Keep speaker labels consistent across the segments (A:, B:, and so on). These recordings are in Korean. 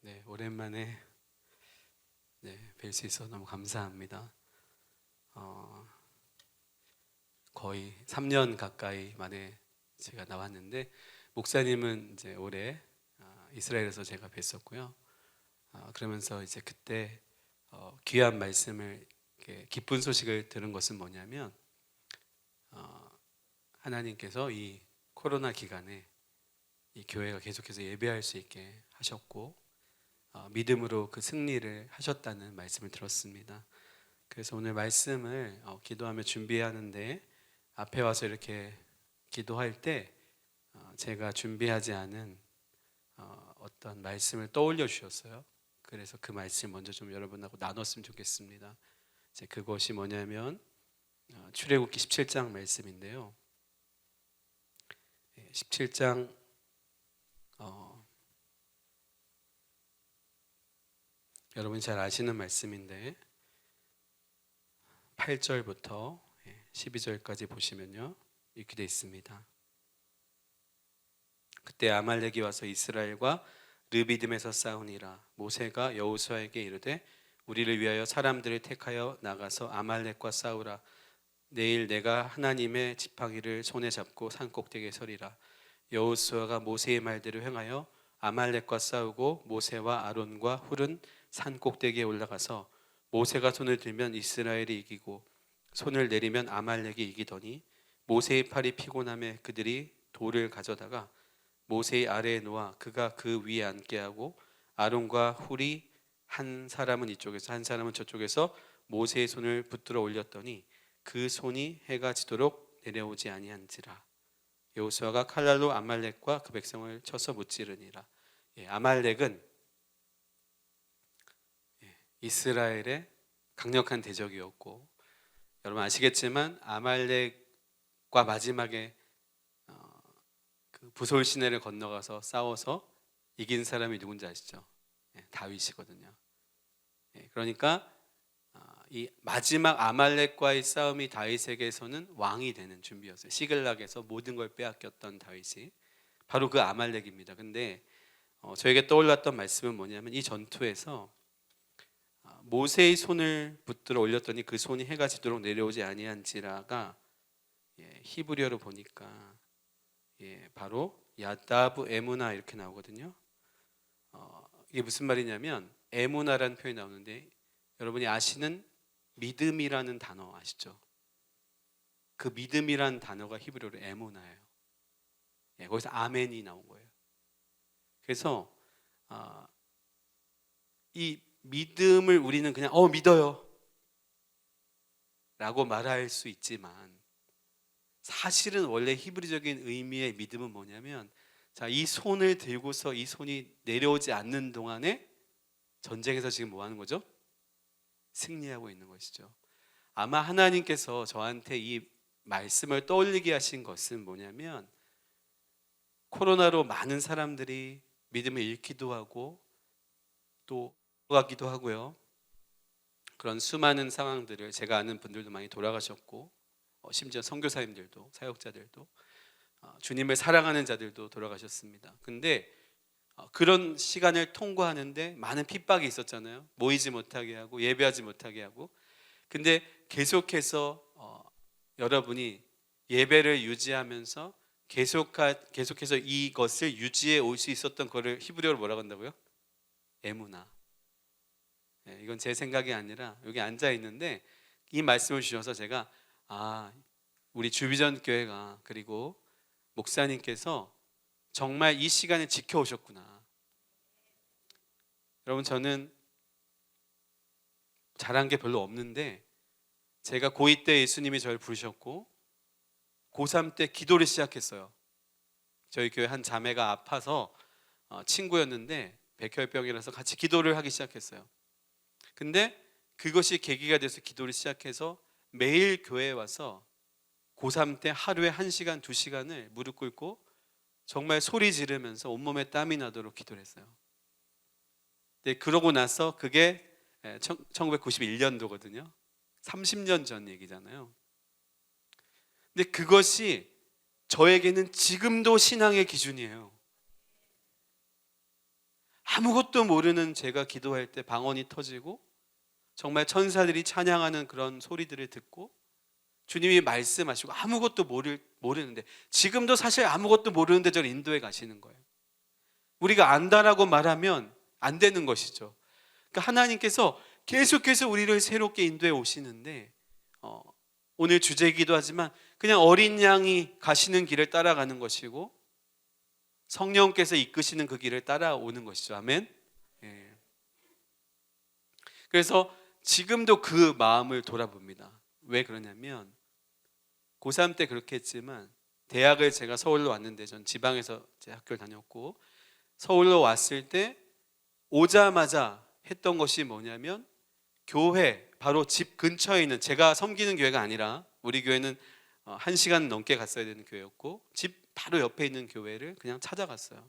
A: 네, 오랜만에 뵐 수 있어서 너무 감사합니다. 어, 거의 3년 가까이 만에 제가 나왔는데 목사님은 이제 올해 이스라엘에서 제가 뵀었고요. 그러면서 이제 그때 귀한 말씀을 기쁜 소식을 들은 것은 뭐냐면 하나님께서 이 코로나 기간에 이 교회가 계속해서 예배할 수 있게 하셨고 믿음으로 그 승리를 하셨다는 말씀을 들었습니다. 그래서 오늘 말씀을 기도하며 준비하는데 앞에 와서 이렇게 기도할 때 제가 준비하지 않은 어떤 말씀을 떠올려 주셨어요. 그래서 그 말씀 먼저 좀 여러분하고 나눴으면 좋겠습니다. 이제 그것이 뭐냐면 출애굽기 17장 말씀인데요. 17장 여러분이 잘 아시는 말씀인데 8절부터 12절까지 보시면요, 이렇게 되어 있습니다. 그때 아말렉이 와서 이스라엘과 르비딤에서 싸우니라. 모세가 여호수아에게 이르되 우리를 위하여 사람들을 택하여 나가서 아말렉과 싸우라. 내일 내가 하나님의 지팡이를 손에 잡고 산 꼭대기에 서리라. 여호수아가 모세의 말대로 행하여 아말렉과 싸우고 모세와 아론과 훌은 산 꼭대기에 올라가서 모세가 손을 들면 이스라엘이 이기고 손을 내리면 아말렉이 이기더니 모세의 팔이 피곤함에 그들이 돌을 가져다가 모세의 아래에 놓아 그가 그 위에 앉게 하고 아론과 훌이 한 사람은 이쪽에서 한 사람은 저쪽에서 모세의 손을 붙들어 올렸더니 그 손이 해가 지도록 내려오지 아니한지라. 여호수아가 칼날로 아말렉과 그 백성을 쳐서 무찌르니라. 아말렉은 이스라엘의 강력한 대적이었고, 여러분 아시겠지만 아말렉과 마지막에 그 부솔 시내를 건너가서 싸워서 이긴 사람이 누군지 아시죠? 다윗이거든요. 그러니까 이 마지막 아말렉과의 싸움이 다윗에게서는 왕이 되는 준비였어요. 시글락에서 모든 걸 빼앗겼던 다윗이 바로 그 아말렉입니다. 근데 저에게 떠올랐던 말씀은 뭐냐면 이 전투에서 모세의 손을 붙들어 올렸더니 그 손이 해가 지도록 내려오지 아니한지라가 히브리어로 보니까 바로 야다브 에무나 이렇게 나오거든요. 이게 무슨 말이냐면 에무나라는 표현이 나오는데 여러분이 아시는 믿음이라는 단어 아시죠? 그 믿음이라는 단어가 히브리어로 에무나예요. 거기서 아멘이 나온 거예요. 그래서 이 믿음을 우리는 그냥 믿어요 라고 말할 수 있지만 사실은 원래 히브리적인 의미의 믿음은 뭐냐면 이 손을 들고서 이 손이 내려오지 않는 동안에 전쟁에서 지금 뭐 하는 거죠? 승리하고 있는 것이죠. 아마 하나님께서 저한테 이 말씀을 떠올리게 하신 것은 뭐냐면 코로나로 많은 사람들이 믿음을 잃기도 하고 또 돌아가기도 하고요. 그런 수많은 상황들을 제가 아는 분들도 많이 돌아가셨고 심지어 선교사님들도 사역자들도 주님을 사랑하는 자들도 돌아가셨습니다. 근데 그런 시간을 통과하는데 많은 핍박이 있었잖아요. 모이지 못하게 하고 예배하지 못하게 하고. 근데 계속해서 여러분이 예배를 유지하면서 계속해서 이것을 유지해 올 수 있었던 거를 히브리어로 뭐라고 한다고요? 에무나. 이건 제 생각이 아니라 여기 앉아 있는데 이 말씀을 주셔서 제가 우리 주비전 교회가 그리고 목사님께서 정말 이 시간을 지켜오셨구나. 여러분 저는 잘한 게 별로 없는데 제가 고2 때 예수님이 저를 부르셨고 고3 때 기도를 시작했어요. 저희 교회 한 자매가 아파서 친구였는데 백혈병이라서 같이 기도를 하기 시작했어요. 근데 그것이 계기가 돼서 기도를 시작해서 매일 교회에 와서 고3 때 하루에 1시간, 2시간을 무릎 꿇고 정말 소리 지르면서 온몸에 땀이 나도록 기도를 했어요. 근데 그러고 나서 그게 1991년도거든요. 30년 전 얘기잖아요. 근데 그것이 저에게는 지금도 신앙의 기준이에요. 아무것도 모르는 제가 기도할 때 방언이 터지고 정말 천사들이 찬양하는 그런 소리들을 듣고 주님이 말씀하시고 아무것도 모르는데, 지금도 사실 아무것도 모르는데 저를 인도해 가시는 거예요. 우리가 안다라고 말하면 안 되는 것이죠. 그러니까 하나님께서 계속해서 우리를 새롭게 인도해 오시는데, 오늘 주제이기도 하지만 그냥 어린 양이 가시는 길을 따라가는 것이고 성령께서 이끄시는 그 길을 따라오는 것이죠. 아멘. 예. 그래서 지금도 그 마음을 돌아봅니다. 왜 그러냐면 고3 때 그렇게 했지만 대학을 제가 서울로 왔는데, 전 지방에서 제 학교를 다녔고 서울로 왔을 때 오자마자 했던 것이 뭐냐면, 교회 바로 집 근처에 있는, 제가 섬기는 교회가 아니라 우리 교회는 1시간 넘게 갔어야 되는 교회였고 집 바로 옆에 있는 교회를 그냥 찾아갔어요.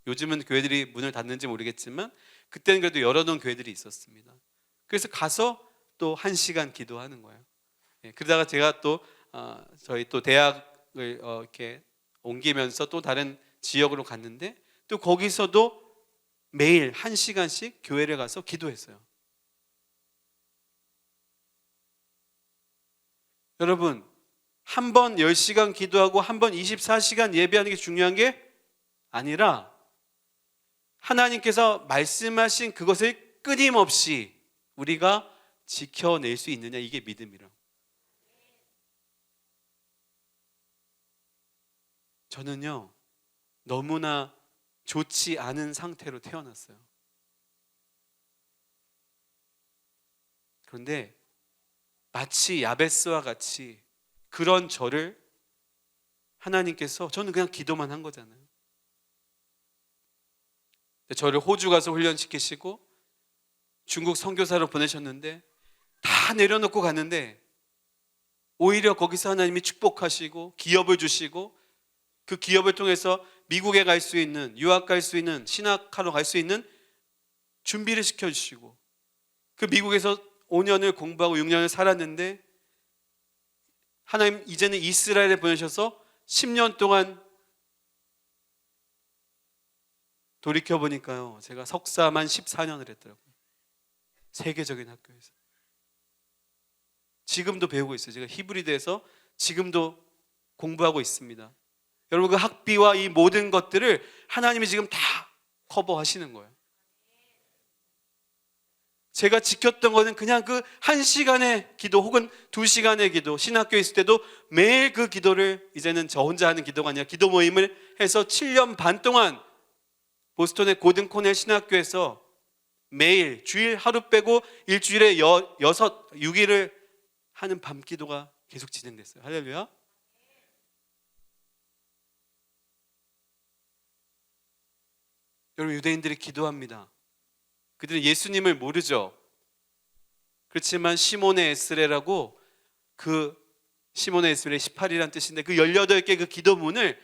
A: 요즘은 교회들이 문을 닫는지 모르겠지만 그때는 그래도 열어놓은 교회들이 있었습니다. 그래서 가서 또 1시간 기도하는 거예요. 그러다가 제가 또 저희 또 대학을 이렇게 옮기면서 또 다른 지역으로 갔는데 또 거기서도 매일 1시간씩 교회를 가서 기도했어요. 여러분, 한 번 10시간 기도하고 한 번 24시간 예배하는 게 중요한 게 아니라 하나님께서 말씀하신 그것을 끊임없이 우리가 지켜낼 수 있느냐, 이게 믿음이라. 저는요, 너무나 좋지 않은 상태로 태어났어요. 그런데 마치 야베스와 같이 그런 저를 하나님께서, 저는 그냥 기도만 한 거잖아요. 저를 호주 가서 훈련시키시고 중국 선교사로 보내셨는데 다 내려놓고 갔는데 오히려 거기서 하나님이 축복하시고 기업을 주시고 그 기업을 통해서 미국에 갈 수 있는, 유학 갈 수 있는, 신학하러 갈 수 있는 준비를 시켜주시고, 그 미국에서 5년을 공부하고 6년을 살았는데 하나님 이제는 이스라엘에 보내셔서 10년 동안, 돌이켜보니까요 제가 석사만 14년을 했더라고요. 세계적인 학교에서. 지금도 배우고 있어요. 제가 히브리드에서 지금도 공부하고 있습니다. 여러분, 그 학비와 이 모든 것들을 하나님이 지금 다 커버하시는 거예요. 제가 지켰던 거는 그냥 그 1시간의 기도 혹은 2시간의 기도, 신학교에 있을 때도 매일 그 기도를, 이제는 저 혼자 하는 기도가 아니라 기도 모임을 해서 7년 반 동안 보스턴의 고든 코넬 신학교에서 매일 주일 하루 빼고 일주일에 6일을 하는 밤 기도가 계속 진행됐어요. 할렐루야. 여러분, 유대인들이 기도합니다. 그들은 예수님을 모르죠. 그렇지만 시몬의 에스레라고, 그 시몬의 에스레 18이라는 뜻인데 그 18개 그 기도문을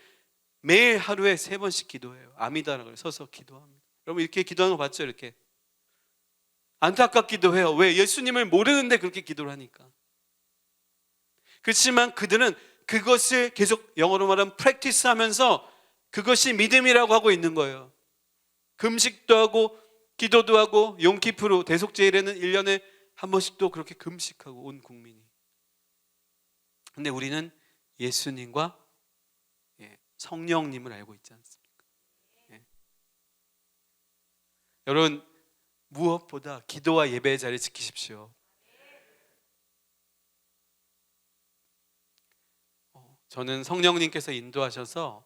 A: 매일 하루에 3번씩 기도해요. 아미다라고 서서 기도합니다. 여러분, 이렇게 기도하는 거 봤죠? 이렇게 안타깝기도 해요. 왜? 예수님을 모르는데 그렇게 기도를 하니까. 그렇지만 그들은 그것을 계속, 영어로 말하면 프랙티스 하면서 그것이 믿음이라고 하고 있는 거예요. 금식도 하고 기도도 하고 용키프로 대속제일에는 1년에 한 번씩 또 그렇게 금식하고 온 국민이. 근데 우리는 예수님과 성령님을 알고 있지 않습니까? 여러분, 무엇보다 기도와 예배의 자리를 지키십시오. 저는 성령님께서 인도하셔서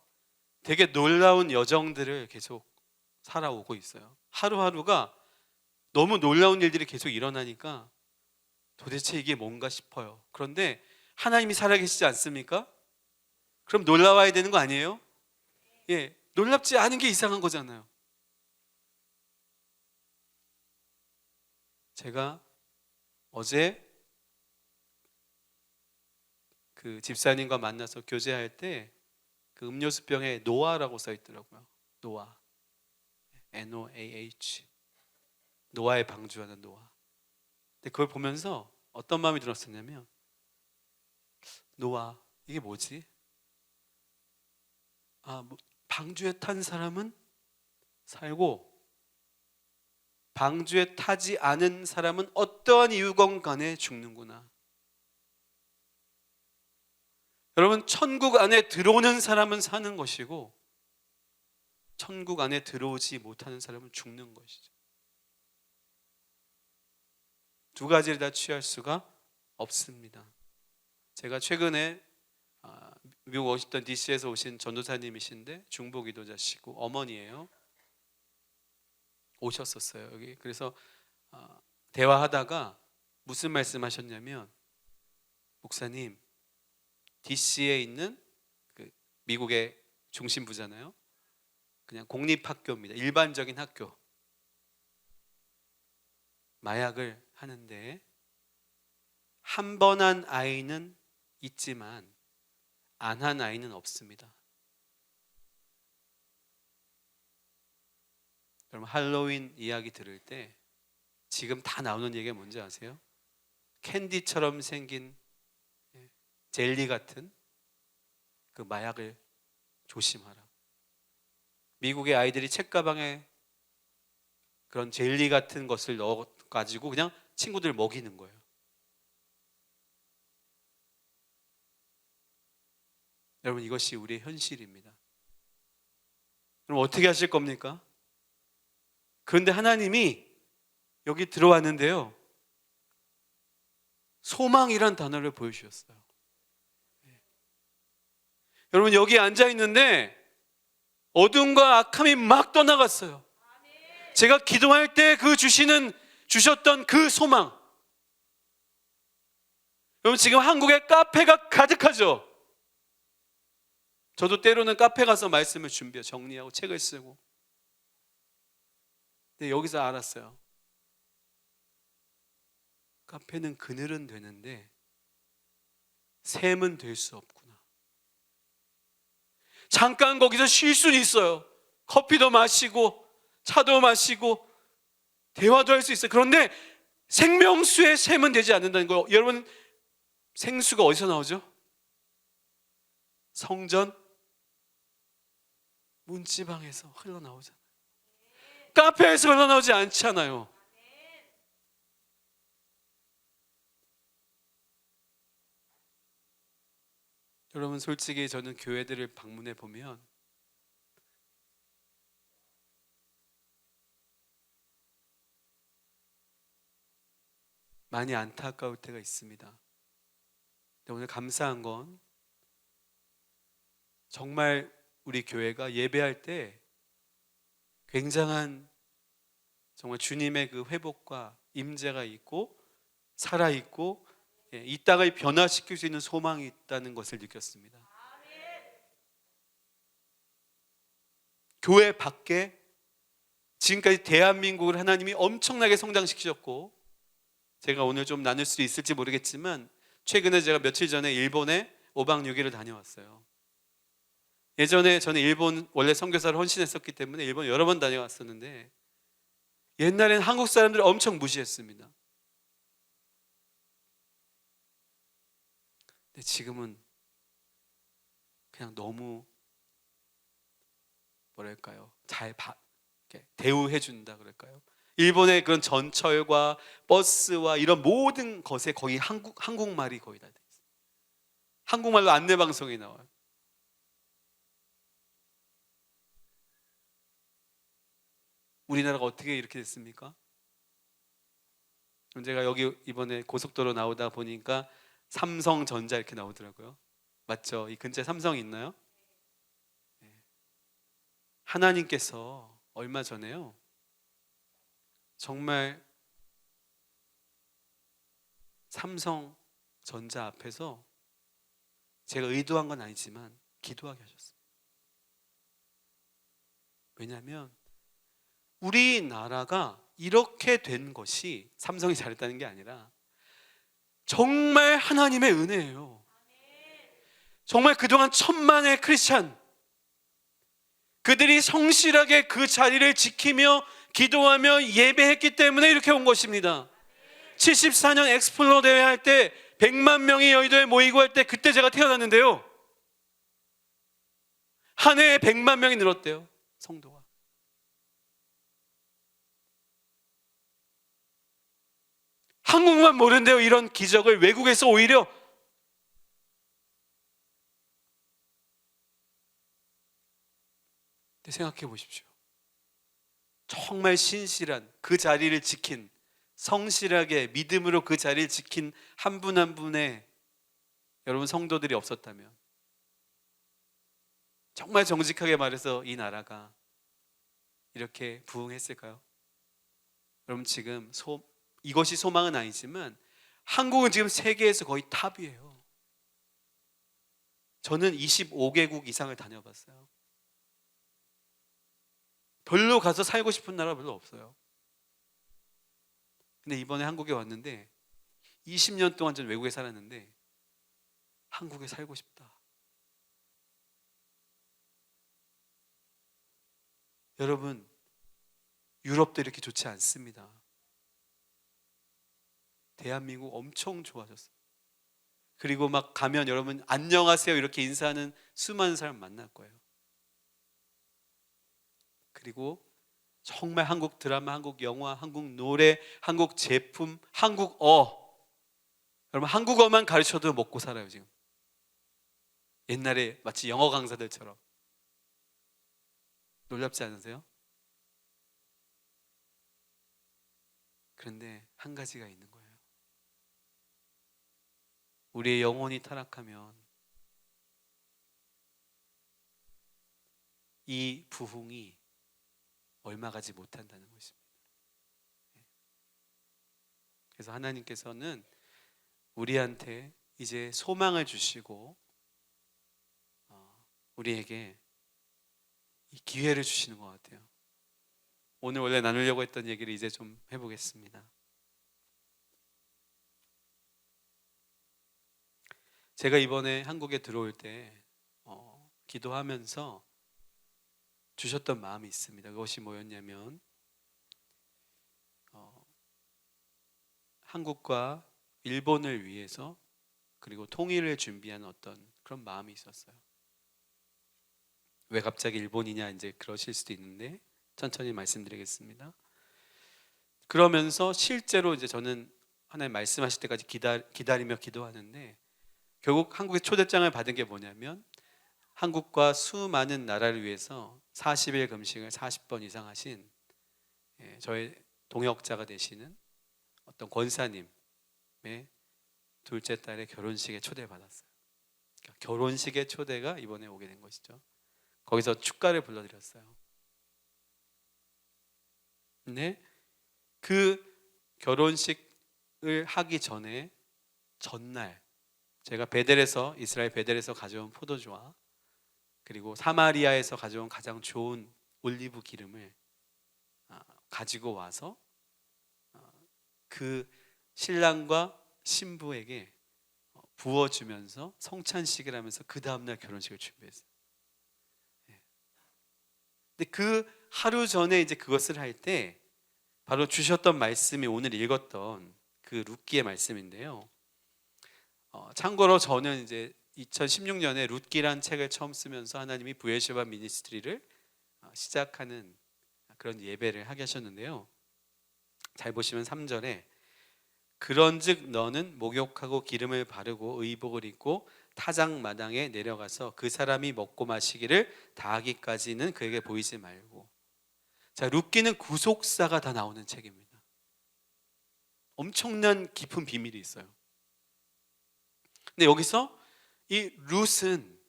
A: 되게 놀라운 여정들을 계속 살아오고 있어요. 하루하루가 너무 놀라운 일들이 계속 일어나니까 도대체 이게 뭔가 싶어요. 그런데 하나님이 살아계시지 않습니까? 그럼 놀라워야 되는 거 아니에요? 놀랍지 않은 게 이상한 거잖아요. 제가 어제 그 집사님과 만나서 교제할 때 그 음료수병에 노아라고 써 있더라고요. 노아, NOAH, 노아의 방주하는 노아. 근데 그걸 보면서 어떤 마음이 들었었냐면, 노아, 이게 뭐지? 방주에 탄 사람은 살고 방주에 타지 않은 사람은 어떠한 이유건 간에 죽는구나. 여러분, 천국 안에 들어오는 사람은 사는 것이고 천국 안에 들어오지 못하는 사람은 죽는 것이죠. 두 가지를 다 취할 수가 없습니다. 제가 최근에 미국 워싱턴 DC에서 오신 전도사님이신데 중보 기도자시고 어머니예요. 오셨었어요 여기. 그래서 대화하다가 무슨 말씀하셨냐면, 목사님, DC에 있는 그 미국의 중심부잖아요. 그냥 공립학교입니다. 일반적인 학교. 마약을 하는데 한 번 한 아이는 있지만 안 한 아이는 없습니다. 여러분, 할로윈 이야기 들을 때 지금 다 나오는 얘기가 뭔지 아세요? 캔디처럼 생긴 젤리 같은 그 마약을 조심하라. 미국의 아이들이 책가방에 그런 젤리 같은 것을 넣어가지고 그냥 친구들 먹이는 거예요. 여러분, 이것이 우리의 현실입니다. 그럼 어떻게 하실 겁니까? 그런데 하나님이 여기 들어왔는데요, 소망이란 단어를 보여주셨어요. 여러분, 여기 앉아 있는데 어둠과 악함이 막 떠나갔어요. 제가 기도할 때 주셨던 그 소망. 여러분, 지금 한국에 카페가 가득하죠. 저도 때로는 카페 가서 말씀을 준비하고 정리하고 책을 쓰고. 근데 여기서 알았어요. 카페는 그늘은 되는데 샘은 될 수 없구나. 잠깐 거기서 쉴 수는 있어요. 커피도 마시고 차도 마시고 대화도 할 수 있어요. 그런데 생명수의 샘은 되지 않는다는 거예요. 여러분, 생수가 어디서 나오죠? 성전 문지방에서 흘러나오잖아요. 카페에서 흘러나오지 않잖아요. 여러분, 솔직히 저는 교회들을 방문해 보면 많이 안타까울 때가 있습니다. 근데 오늘 감사한 건 정말 우리 교회가 예배할 때 굉장한 정말 주님의 그 회복과 임재가 있고 살아있고 이 땅을 변화시킬 수 있는 소망이 있다는 것을 느꼈습니다. 교회 밖에 지금까지 대한민국을 하나님이 엄청나게 성장시키셨고, 제가 오늘 좀 나눌 수 있을지 모르겠지만 최근에 제가 며칠 전에 일본에 5박 6일을 다녀왔어요. 예전에 저는 일본 원래 선교사를 헌신했었기 때문에 일본 여러 번 다녀왔었는데 옛날에는 한국 사람들을 엄청 무시했습니다. 근데 지금은 그냥 너무 뭐랄까요, 잘 대우해 준다 그럴까요? 일본의 그런 전철과 버스와 이런 모든 것에 거의 한국말이 거의 다 돼 있어요. 한국말로 안내 방송이 나와요. 우리나라가 어떻게 이렇게 됐습니까? 제가 여기 이번에 고속도로 나오다 보니까 삼성전자 이렇게 나오더라고요. 맞죠? 이 근처에 삼성이 있나요? 하나님께서 얼마 전에요, 정말 삼성전자 앞에서 제가 의도한 건 아니지만 기도하게 하셨어요. 왜냐하면 우리나라가 이렇게 된 것이 삼성이 잘했다는 게 아니라 정말 하나님의 은혜예요. 정말 그동안 천만의 크리스찬, 그들이 성실하게 그 자리를 지키며 기도하며 예배했기 때문에 이렇게 온 것입니다. 74년 엑스플로 대회 할 때 100만 명이 여의도에 모이고 할 때 그때 제가 태어났는데요, 한 해에 100만 명이 늘었대요, 성도가. 한국만 모른대요. 이런 기적을 외국에서 오히려 생각해 보십시오. 정말 신실한 그 자리를 지킨, 성실하게 믿음으로 그 자리를 지킨 한 분 한 분의 여러분 성도들이 없었다면, 정말 정직하게 말해서 이 나라가 이렇게 부흥했을까요? 여러분 지금 이것이 소망은 아니지만 한국은 지금 세계에서 거의 탑이에요. 저는 25개국 이상을 다녀봤어요. 별로 가서 살고 싶은 나라 별로 없어요. 근데 이번에 한국에 왔는데 20년 동안 전 외국에 살았는데 한국에 살고 싶다. 여러분, 유럽도 이렇게 좋지 않습니다. 대한민국 엄청 좋아졌어요. 그리고 막 가면 여러분 안녕하세요 이렇게 인사하는 수많은 사람 만날 거예요. 그리고 정말 한국 드라마, 한국 영화, 한국 노래, 한국 제품, 한국어, 여러분 한국어만 가르쳐도 먹고 살아요 지금. 옛날에 마치 영어 강사들처럼. 놀랍지 않으세요? 그런데 한 가지가 있는 거예요. 우리의 영혼이 타락하면 이 부흥이 얼마 가지 못한다는 것입니다. 그래서 하나님께서는 우리한테 이제 소망을 주시고 우리에게 이 기회를 주시는 것 같아요. 오늘 원래 나누려고 했던 얘기를 이제 좀 해보겠습니다. 제가 이번에 한국에 들어올 때 기도하면서 주셨던 마음이 있습니다. 그것이 뭐였냐면 한국과 일본을 위해서 그리고 통일을 준비하는 어떤 그런 마음이 있었어요. 왜 갑자기 일본이냐 이제 그러실 수도 있는데 천천히 말씀드리겠습니다. 그러면서 실제로 이제 저는 하나님 말씀하실 때까지 기다리며 기도하는데 결국 한국의 초대장을 받은 게 뭐냐면 한국과 수많은 나라를 위해서 40일 금식을 40번 이상 하신 저의 동역자가 되시는 어떤 권사님의 둘째 딸의 결혼식에 초대받았어요. 그러니까 결혼식의 초대가 이번에 오게 된 것이죠. 거기서 축가를 불러드렸어요. 근데 그 결혼식을 하기 전에 전날 제가 베델에서 이스라엘 베델에서 가져온 포도주와 그리고 사마리아에서 가져온 가장 좋은 올리브 기름을 가지고 와서 그 신랑과 신부에게 부어주면서 성찬식을 하면서 그 다음날 결혼식을 준비했어요. 근데 그 하루 전에 이제 그것을 할 때 바로 주셨던 말씀이 오늘 읽었던 그 룻기의 말씀인데요. 참고로 저는 이제 2016년에 룻기란 책을 처음 쓰면서 하나님이 부에시바 미니스트리를 시작하는 그런 예배를 하게 하셨는데요. 잘 보시면 3절에 그런즉 너는 목욕하고 기름을 바르고 의복을 입고 타작마당에 내려가서 그 사람이 먹고 마시기를 다하기까지는 그에게 보이지 말고. 자, 룻기는 구속사가 다 나오는 책입니다. 엄청난 깊은 비밀이 있어요. 근데 여기서 이 룻은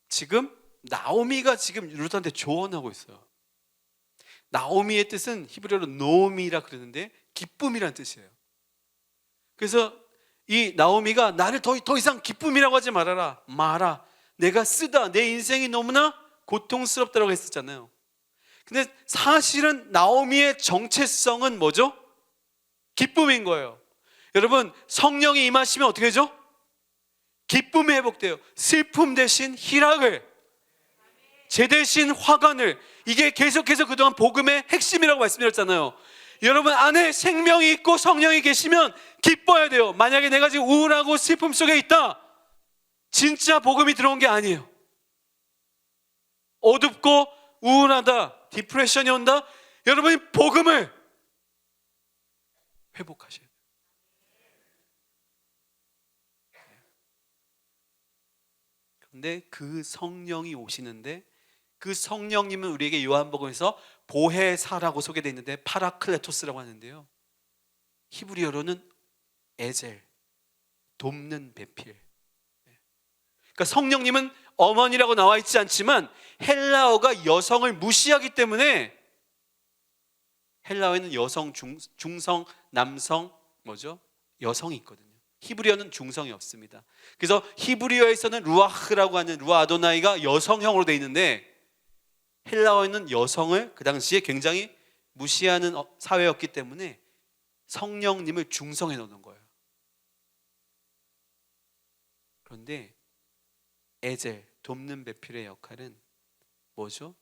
A: 지금 나오미가 지금 룻한테 조언하고 있어요. 나오미의 뜻은 히브리어로 노미라 그러는데 기쁨이란 뜻이에요. 그래서 이 나오미가 나를 더 이상 기쁨이라고 하지 말아라. 마라. 내가 쓰다. 내 인생이 너무나 고통스럽다고 했었잖아요. 근데 사실은 나오미의 정체성은 뭐죠? 기쁨인 거예요. 여러분 성령이 임하시면 어떻게 되죠? 기쁨이 회복돼요. 슬픔 대신 희락을, 제 대신 화관을. 이게 계속해서 그동안 복음의 핵심이라고 말씀드렸잖아요. 여러분 안에 생명이 있고 성령이 계시면 기뻐야 돼요. 만약에 내가 지금 우울하고 슬픔 속에 있다, 진짜 복음이 들어온 게 아니에요. 어둡고 우울하다, 디프레션이 온다, 여러분이 복음을 회복하셔야 돼요. 근데 그 성령이 오시는데, 그 성령님은 우리에게 요한복음에서 보혜사라고 소개되어 있는데 파라클레토스라고 하는데요, 히브리어로는 에젤, 돕는 배필. 그러니까 성령님은 어머니라고 나와 있지 않지만 헬라어가 여성을 무시하기 때문에, 헬라어에는 여성, 중성, 남성, 뭐죠? 여성이 있거든요. 히브리어는 중성이 없습니다. 그래서 히브리어에서는 루아흐라고 하는 루아 아도나이가 여성형으로 되어 있는데, 헬라어에는 여성을 그 당시에 굉장히 무시하는 사회였기 때문에 성령님을 중성해 놓는 거예요. 그런데 에젤, 돕는 배필의 역할은 뭐죠?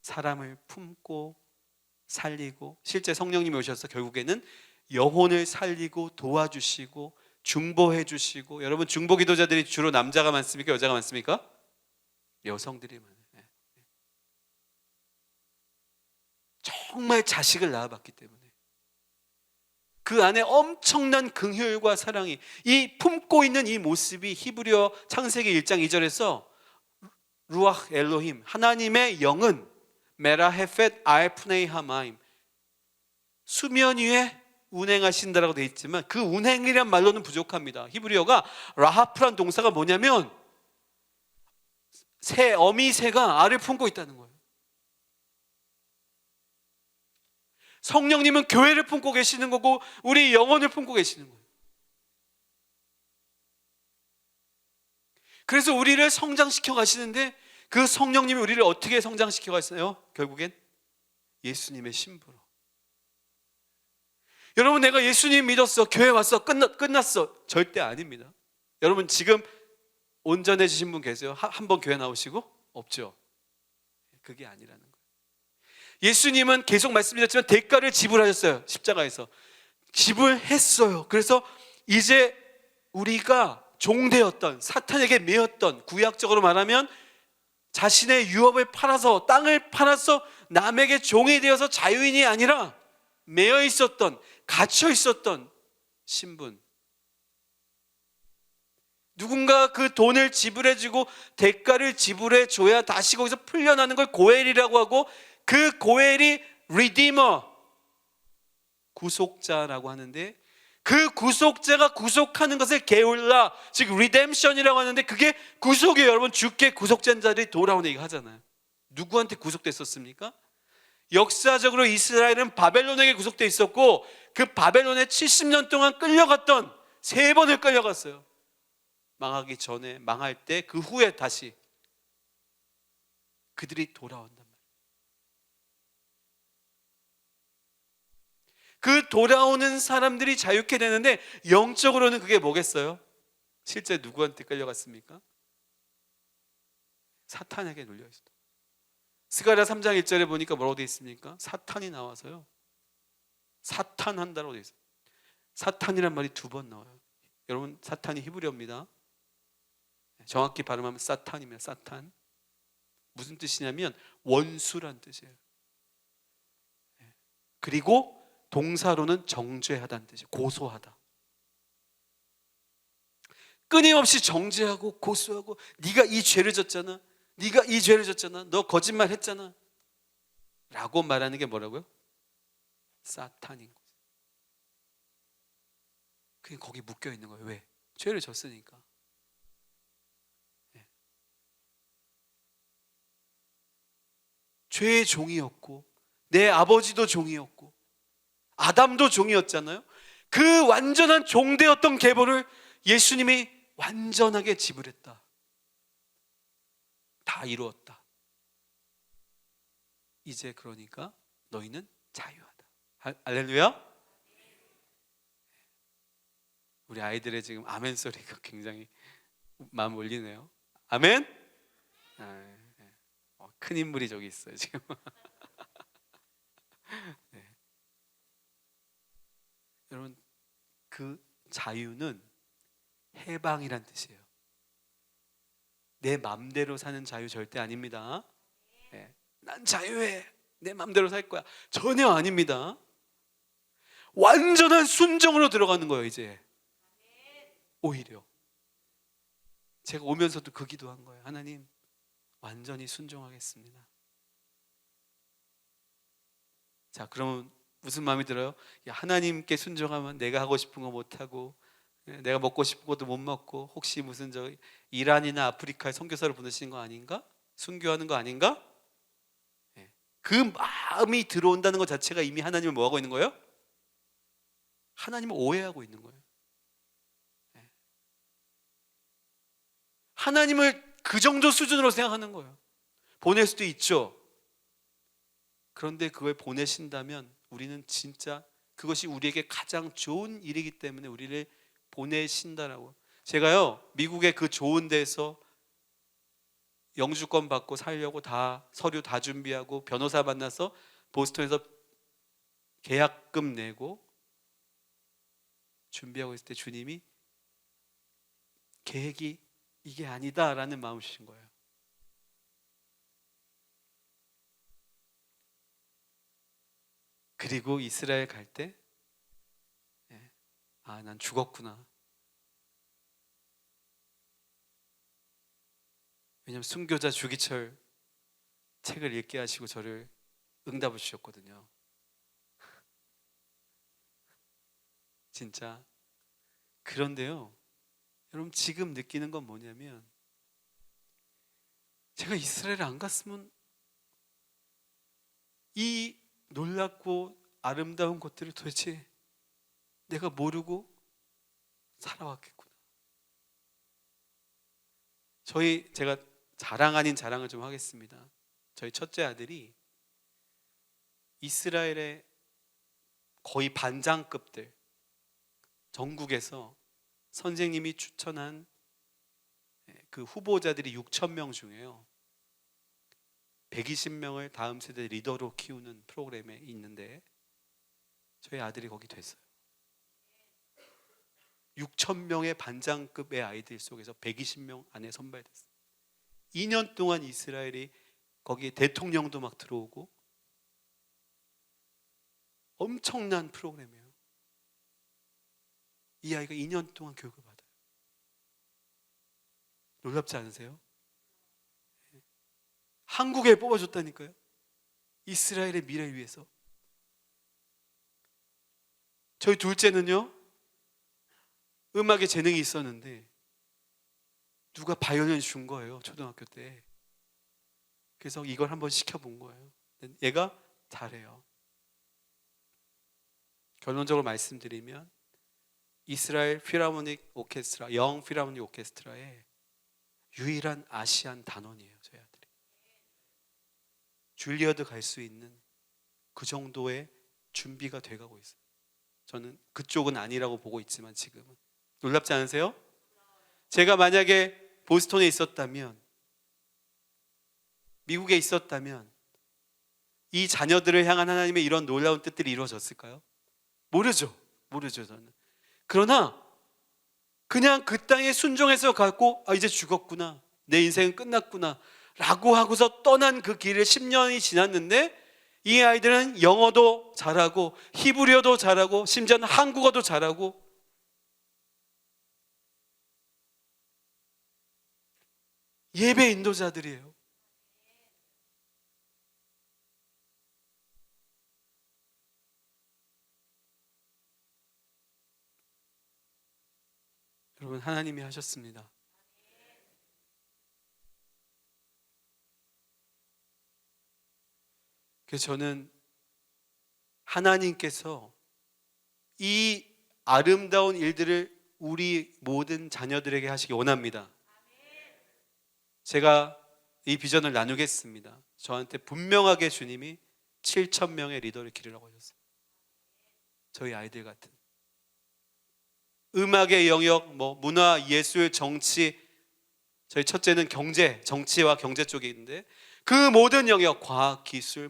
A: 사람을 품고 살리고, 실제 성령님이 오셔서 결국에는 영혼을 살리고 도와주시고 중보해 주시고. 여러분, 중보 기도자들이 주로 남자가 많습니까? 여자가 많습니까? 여성들이 많아요. 정말 자식을 낳아봤기 때문에 그 안에 엄청난 긍휼과 사랑이, 이 품고 있는 이 모습이 히브리어 창세기 1장 2절에서 루아흐 엘로힘, 하나님의 영은 메라헤펫 알프네이 하마임, 수면 위에 운행하신다라고 되어 있지만 그 운행이란 말로는 부족합니다. 히브리어가 라하프란 동사가 뭐냐면 새, 어미 새가 알을 품고 있다는 거예요. 성령님은 교회를 품고 계시는 거고 우리 영혼을 품고 계시는 거예요. 그래서 우리를 성장시켜 가시는데, 그 성령님이 우리를 어떻게 성장시켜 가시나요? 결국엔 예수님의 신부로. 여러분, 내가 예수님 믿었어, 교회 왔어, 끝났어. 절대 아닙니다. 여러분, 지금 온전해지신 분 계세요? 한 번 교회 나오시고? 없죠. 그게 아니라는 거예요. 예수님은 계속 말씀드렸지만 대가를 지불하셨어요. 십자가에서 지불했어요. 그래서 이제 우리가 종되었던, 사탄에게 매였던, 구약적으로 말하면 자신의 유업을 팔아서, 땅을 팔아서 남에게 종이 되어서 자유인이 아니라 매여 있었던, 갇혀 있었던 신분, 누군가 그 돈을 지불해주고 대가를 지불해줘야 다시 거기서 풀려나는 걸 고엘이라고 하고, 그 고엘이 리디머, 구속자라고 하는데, 그 구속자가 구속하는 것을 게울라, 즉 리뎀션이라고 하는데, 그게 구속이에요. 여러분, 주께 구속된 자들이 돌아오는 얘기 하잖아요. 누구한테 구속됐었습니까? 역사적으로 이스라엘은 바벨론에게 구속돼 있었고, 그 바벨론에 70년 동안 끌려갔던, 3번을 끌려갔어요. 망하기 전에, 망할 때, 그 후에 다시 그들이 돌아온단 말이에요. 그 돌아오는 사람들이 자유케 되는데, 영적으로는 그게 뭐겠어요? 실제 누구한테 끌려갔습니까? 사탄에게 눌려있어요. 스가랴 3장 1절에 보니까 뭐라고 되어 있습니까? 사탄이 나와서요, 사탄 한다고 되어 있어요. 사탄이란 말이 2번 나와요. 여러분, 사탄이 히브리어입니다. 정확히 발음하면 사탄입니다. 사탄. 무슨 뜻이냐면 원수란 뜻이에요. 그리고 동사로는 정죄하다는 뜻이에요. 고소하다. 끊임없이 정죄하고 고소하고, 네가 이 죄를 졌잖아, 네가 이 죄를 졌잖아, 너 거짓말 했잖아 라고 말하는 게 뭐라고요? 사탄인 거죠. 그게 거기 묶여 있는 거예요. 왜? 죄를 졌으니까. 죄의 종이었고, 내 아버지도 종이었고, 아담도 종이었잖아요. 그 완전한 종되었던 계보를 예수님이 완전하게 지불했다. 다 이루었다. 이제 그러니까 너희는 자유하다. 할렐루야. 우리 아이들의 지금 아멘 소리가 굉장히 마음 올리네요. 아멘. 큰 인물이 저기 있어요 지금. 네. 여러분, 그 자유는 해방이란 뜻이에요. 내 맘대로 사는 자유 절대 아닙니다. 난 자유해, 내 맘대로 살 거야, 전혀 아닙니다. 완전한 순종으로 들어가는 거예요. 이제 오히려 제가 오면서도 그 기도한 거예요. 하나님, 완전히 순종하겠습니다. 자, 그러면 무슨 마음이 들어요? 야, 하나님께 순종하면 내가 하고 싶은 거 못하고, 내가 먹고 싶은 것도 못 먹고, 혹시 무슨 이란이나 아프리카에 선교사를 보내시는 거 아닌가? 순교하는 거 아닌가? 그 마음이 들어온다는 것 자체가 이미 하나님을 뭐하고 있는 거예요? 하나님을 오해하고 있는 거예요. 하나님을 그 정도 수준으로 생각하는 거예요. 보낼 수도 있죠. 그런데 그걸 보내신다면 우리는 진짜 그것이 우리에게 가장 좋은 일이기 때문에 우리를 보내신다라고. 제가요, 미국의 그 좋은 데서 영주권 받고 살려고 다 서류 다 준비하고 변호사 만나서 보스턴에서 계약금 내고 준비하고 있을 때 주님이 계획이 이게 아니다라는 마음을 주신 거예요. 그리고 이스라엘 갈 때, 아, 난 죽었구나. 왜냐하면 순교자 주기철 책을 읽게 하시고 저를 응답을 주셨거든요. 진짜. 그런데요, 여러분 지금 느끼는 건 뭐냐면, 제가 이스라엘에 안 갔으면 이 놀랍고 아름다운 것들을 도대체 내가 모르고 살아왔겠구나. 제가 자랑 아닌 자랑을 좀 하겠습니다. 저희 첫째 아들이 이스라엘의 거의 반장급들, 전국에서 선생님이 추천한 그 후보자들이 6,000명 중에요 120명을 다음 세대 리더로 키우는 프로그램에 있는데 저희 아들이 거기 됐어요. 6,000명의 반장급의 아이들 속에서 120명 안에 선발됐어요. 2년 동안 이스라엘이 거기에 대통령도 막 들어오고 엄청난 프로그램이에요. 이 아이가 2년 동안 교육을 받아요. 놀랍지 않으세요? 한국에 뽑아줬다니까요. 이스라엘의 미래를 위해서. 저희 둘째는요, 음악에 재능이 있었는데 누가 바이올린을 준 거예요, 초등학교 때. 그래서 이걸 한번 시켜본 거예요. 얘가 잘해요. 결론적으로 말씀드리면 이스라엘 필하모닉 오케스트라, 영 필하모닉 오케스트라의 유일한 아시안 단원이에요, 저희 아들이. 줄리어드 갈 수 있는 그 정도의 준비가 돼가고 있어요. 저는 그쪽은 아니라고 보고 있지만 지금은. 놀랍지 않으세요? 제가 만약에 보스턴에 있었다면, 미국에 있었다면 이 자녀들을 향한 하나님의 이런 놀라운 뜻들이 이루어졌을까요? 모르죠. 저는. 그러나 그냥 그 땅에 순종해서 갖고 이제 죽었구나, 내 인생은 끝났구나 라고 하고서 떠난 그 길을 10년이 지났는데 이 아이들은 영어도 잘하고 히브리어도 잘하고 심지어는 한국어도 잘하고 예배 인도자들이에요. 여러분, 하나님이 하셨습니다. 그래서 저는 하나님께서 이 아름다운 일들을 우리 모든 자녀들에게 하시기 원합니다. 제가 이 비전을 나누겠습니다. 저한테 분명하게 주님이 7,000명의 리더를 기르라고 하셨어요. 저희 아이들 같은 음악의 영역, 문화, 예술, 정치, 저희 첫째는 정치와 경제 쪽에 있는데 그 모든 영역, 과학, 기술,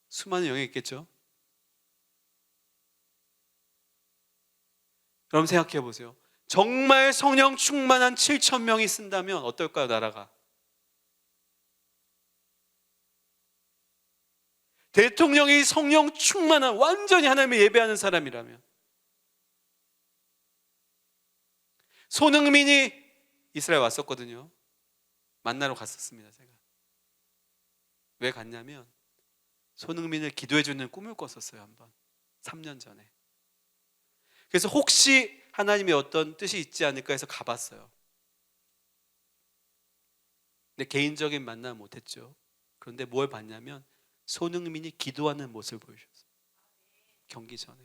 A: 수많은 영역이 있겠죠. 그럼 생각해 보세요. 정말 성령 충만한 7,000명이 쓴다면 어떨까요, 나라가? 대통령이 성령 충만한 완전히 하나님을 예배하는 사람이라면, 손흥민이 이스라엘 왔었거든요. 만나러 갔었습니다. 제가 왜 갔냐면 손흥민을 기도해 주는 꿈을 꿨었어요. 한번 3년 전에. 그래서 혹시 하나님의 어떤 뜻이 있지 않을까 해서 가봤어요. 근데 개인적인 만남 못했죠. 그런데 뭘 봤냐면 손흥민이 기도하는 모습을 보여주셨어요. 경기 전에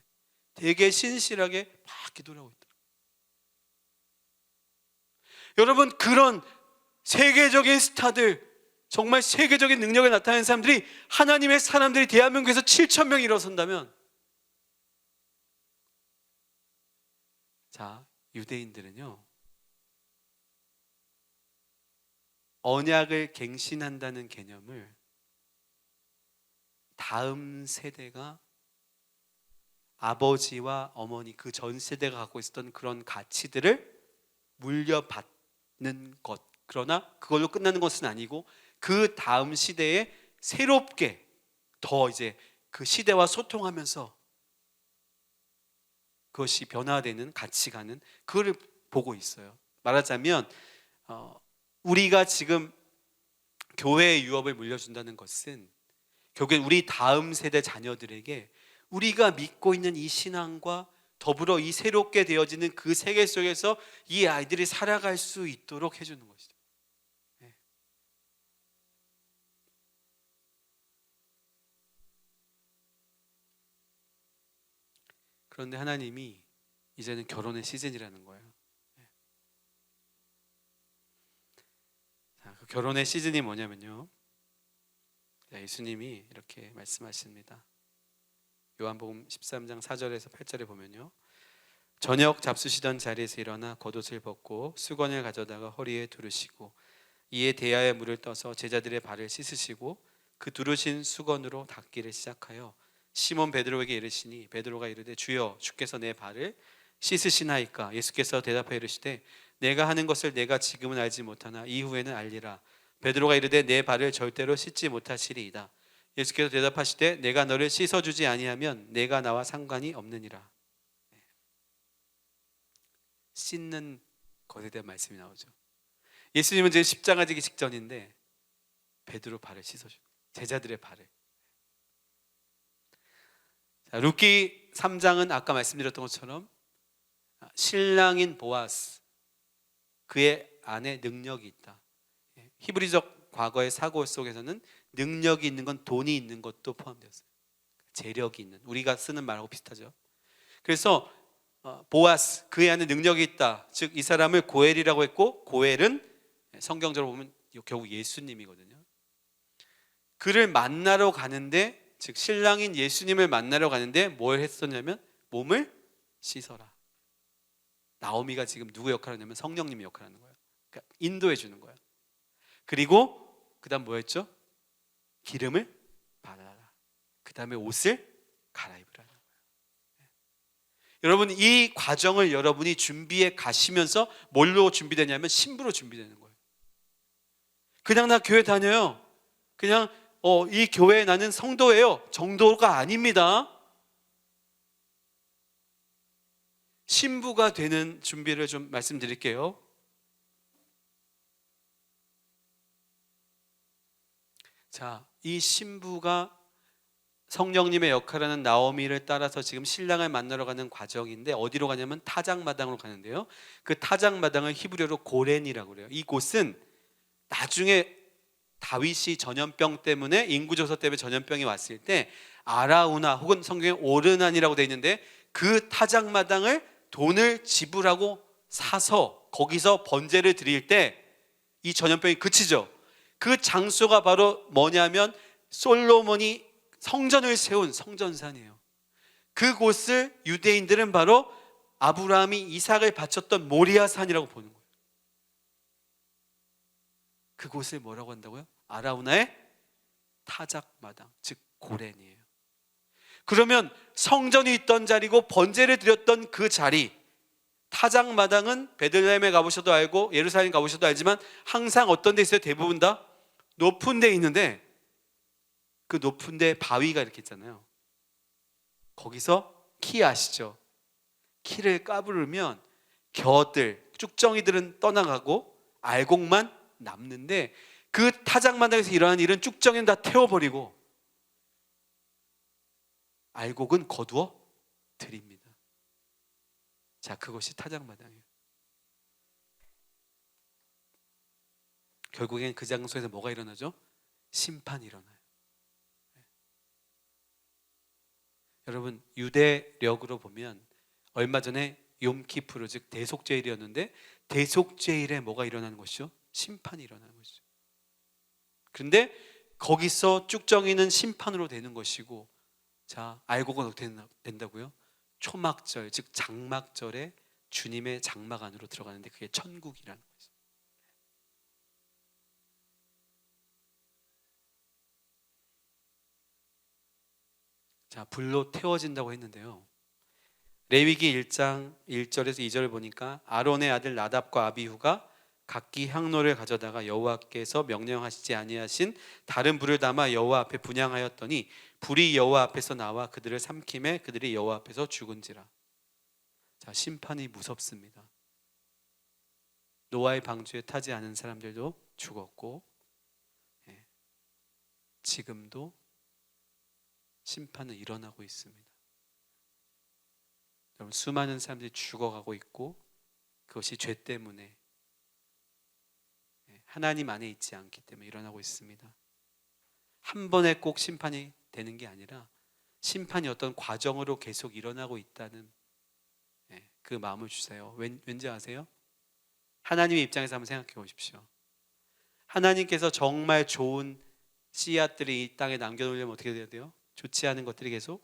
A: 되게 신실하게 막 기도를 하고 있더라고요. 여러분, 그런 세계적인 스타들, 정말 세계적인 능력을 나타내는 사람들이, 하나님의 사람들이 대한민국에서 7천 명이 일어선다면, 자, 유대인들은요, 언약을 갱신한다는 개념을 다음 세대가, 아버지와 어머니 그 전 세대가 갖고 있었던 그런 가치들을 물려받는 것, 그러나 그걸로 끝나는 것은 아니고 그 다음 시대에 새롭게 더 이제 그 시대와 소통하면서 그것이 변화되는 가치관은 그거를 보고 있어요. 말하자면 우리가 지금 교회의 유업을 물려준다는 것은 결국엔 우리 다음 세대 자녀들에게 우리가 믿고 있는 이 신앙과 더불어 이 새롭게 되어지는 그 세계 속에서 이 아이들이 살아갈 수 있도록 해주는 것이죠. 네. 그런데 하나님이 이제는 결혼의 시즌이라는 거예요. 네. 자, 그 결혼의 시즌이 뭐냐면요, 예수님이 이렇게 말씀하십니다. 요한복음 13장 4절에서 8절에 보면요, 저녁 잡수시던 자리에서 일어나 겉옷을 벗고 수건을 가져다가 허리에 두르시고 이에 대야에 물을 떠서 제자들의 발을 씻으시고 그 두르신 수건으로 닦기를 시작하여 시몬 베드로에게 이르시니 베드로가 이르되 주여 주께서 내 발을 씻으시나이까? 예수께서 대답하여 이르시되 내가 하는 것을 내가 지금은 알지 못하나 이후에는 알리라. 베드로가 이르되 내 발을 절대로 씻지 못하시리이다. 예수께서 대답하시되 내가 너를 씻어주지 아니하면 내가 나와 상관이 없느니라. 씻는 것에 대한 말씀이 나오죠. 예수님은 지금 십자가 지기 직전인데 베드로 발을 씻어줘, 제자들의 발을. 자, 룻기 3장은 아까 말씀드렸던 것처럼 신랑인 보아스, 그의 안에 능력이 있다. 히브리적 과거의 사고 속에서는 능력이 있는 건 돈이 있는 것도 포함되었어요. 재력이 있는, 우리가 쓰는 말하고 비슷하죠. 그래서 보아스, 그의 안에 능력이 있다. 즉 이 사람을 고엘이라고 했고, 고엘은 성경적으로 보면 결국 예수님이거든요. 그를 만나러 가는데, 즉 신랑인 예수님을 만나러 가는데 뭘 했었냐면 몸을 씻어라. 나오미가 지금 누구 역할을 하냐면 성령님의 역할을 하는 거예요. 그러니까 인도해 주는 거예요. 그리고 그 다음 뭐였죠? 기름을 바라라. 그 다음에 옷을 갈아입으라는 거예요. 여러분, 이 과정을 여러분이 준비해 가시면서 뭘로 준비되냐면 신부로 준비되는 거예요. 그냥 나 교회 다녀요, 그냥 이 교회에 나는 성도예요 정도가 아닙니다. 신부가 되는 준비를 좀 말씀드릴게요. 자, 이 신부가 성령님의 역할을 하는 나오미를 따라서 지금 신랑을 만나러 가는 과정인데 어디로 가냐면 타작마당으로 가는데요, 그 타작마당을 히브리어로 고렌이라고 그래요. 이곳은 나중에 다윗이 전염병 때문에, 인구조사 때문에 전염병이 왔을 때 아라우나 혹은 성경에 오르난이라고 되어 있는데 그 타작마당을 돈을 지불하고 사서 거기서 번제를 드릴 때 이 전염병이 그치죠. 그 장소가 바로 뭐냐면 솔로몬이 성전을 세운 성전산이에요. 그곳을 유대인들은 바로 아브라함이 이삭을 바쳤던 모리아산이라고 보는 거예요. 그곳을 뭐라고 한다고요? 아라우나의 타작마당, 즉 고렌이에요. 그러면 성전이 있던 자리고 번제를 드렸던 그 자리, 타작마당은 베들레헴에 가보셔도 알고 예루살렘 가보셔도 알지만 항상 어떤 데 있어요? 대부분 다 높은 데 있는데 그 높은데 바위가 이렇게 있잖아요. 거기서 키 아시죠? 키를 까부르면 겨들, 쭉정이들은 떠나가고 알곡만 남는데, 그 타작마당에서 일어나는 일은 쭉정이는 다 태워버리고 알곡은 거두어 드립니다. 자, 그것이 타작마당이에요. 결국엔 그 장소에서 뭐가 일어나죠? 심판이 일어나요. 여러분, 유대력으로 보면 얼마 전에 욤키푸르, 즉 대속죄일이었는데, 대속죄일에 뭐가 일어나는 것이죠? 심판이 일어나는 것이죠. 그런데 거기서 쭉정이는 심판으로 되는 것이고, 자, 알곡은 어떻게 된다고요? 초막절, 즉 장막절에 주님의 장막 안으로 들어가는데, 그게 천국이라는 거죠. 자, 불로 태워진다고 했는데요, 레위기 1장 1절에서 2절을 보니까 아론의 아들 나답과 아비후가 각기 향로를 가져다가 여호와께서 명령하시지 아니하신 다른 불을 담아 여호와 앞에 분향하였더니 불이 여호와 앞에서 나와 그들을 삼킴에 그들이 여호와 앞에서 죽은지라. 자, 심판이 무섭습니다. 노아의 방주에 타지 않은 사람들도 죽었고, 지금도 심판은 일어나고 있습니다. 여러분, 수많은 사람들이 죽어가고 있고, 그것이 죄 때문에, 하나님 안에 있지 않기 때문에 일어나고 있습니다. 한 번에 꼭 심판이 되는 게 아니라 심판이 어떤 과정으로 계속 일어나고 있다는 그 마음을 주세요. 왠지 아세요? 하나님의 입장에서 한번 생각해 보십시오. 하나님께서 정말 좋은 씨앗들이 이 땅에 남겨놓으려면 어떻게 돼야 돼요? 좋지 않은 것들이 계속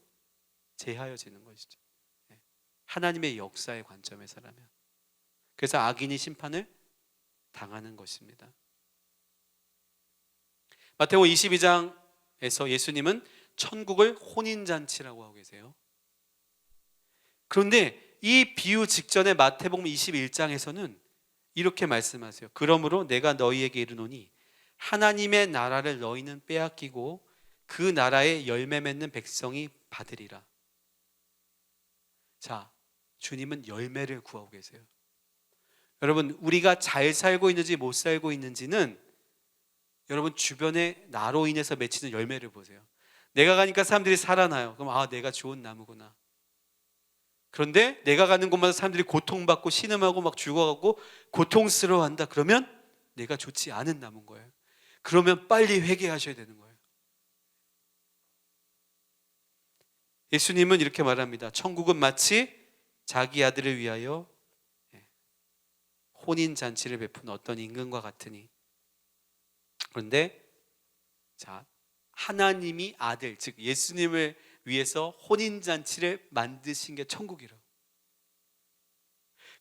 A: 제하여지는 것이죠. 하나님의 역사의 관점에서라면. 그래서 악인이 심판을 당하는 것입니다. 마태복음 22장에서 예수님은 천국을 혼인잔치라고 하고 계세요. 그런데 이 비유 직전에 마태복음 21장에서는 이렇게 말씀하세요. 그러므로 내가 너희에게 이르노니 하나님의 나라를 너희는 빼앗기고 그 나라에 열매 맺는 백성이 받으리라. 자, 주님은 열매를 구하고 계세요. 여러분, 우리가 잘 살고 있는지 못 살고 있는지는 여러분 주변에 나로 인해서 맺히는 열매를 보세요. 내가 가니까 사람들이 살아나요. 그럼 아, 내가 좋은 나무구나. 그런데 내가 가는 곳마다 사람들이 고통받고 신음하고 막 죽어가고 고통스러워한다. 그러면 내가 좋지 않은 나무인 거예요. 그러면 빨리 회개하셔야 되는 거예요. 예수님은 이렇게 말합니다. 천국은 마치 자기 아들을 위하여 혼인잔치를 베푼 어떤 임금과 같으니. 그런데 자, 하나님이 아들, 즉 예수님을 위해서 혼인잔치를 만드신 게 천국이라고.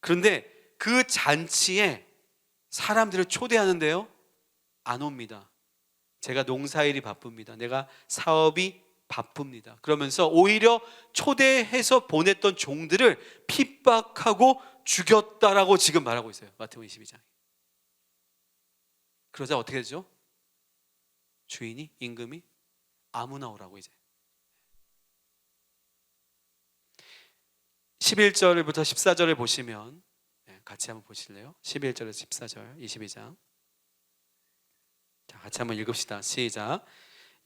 A: 그런데 그 잔치에 사람들을 초대하는데요, 안 옵니다. 제가 농사일이 바쁩니다. 내가 사업이 바쁩니다. 그러면서 오히려 초대해서 보냈던 종들을 핍박하고 죽였다라고 지금 말하고 있어요. 마태복음 22장. 그러자 어떻게 되죠? 주인이, 임금이 아무나 오라고 이제. 11절부터 14절을 보시면 같이 한번 보실래요? 11절에서 14절 22장. 자, 같이 한번 읽읍시다. 시작.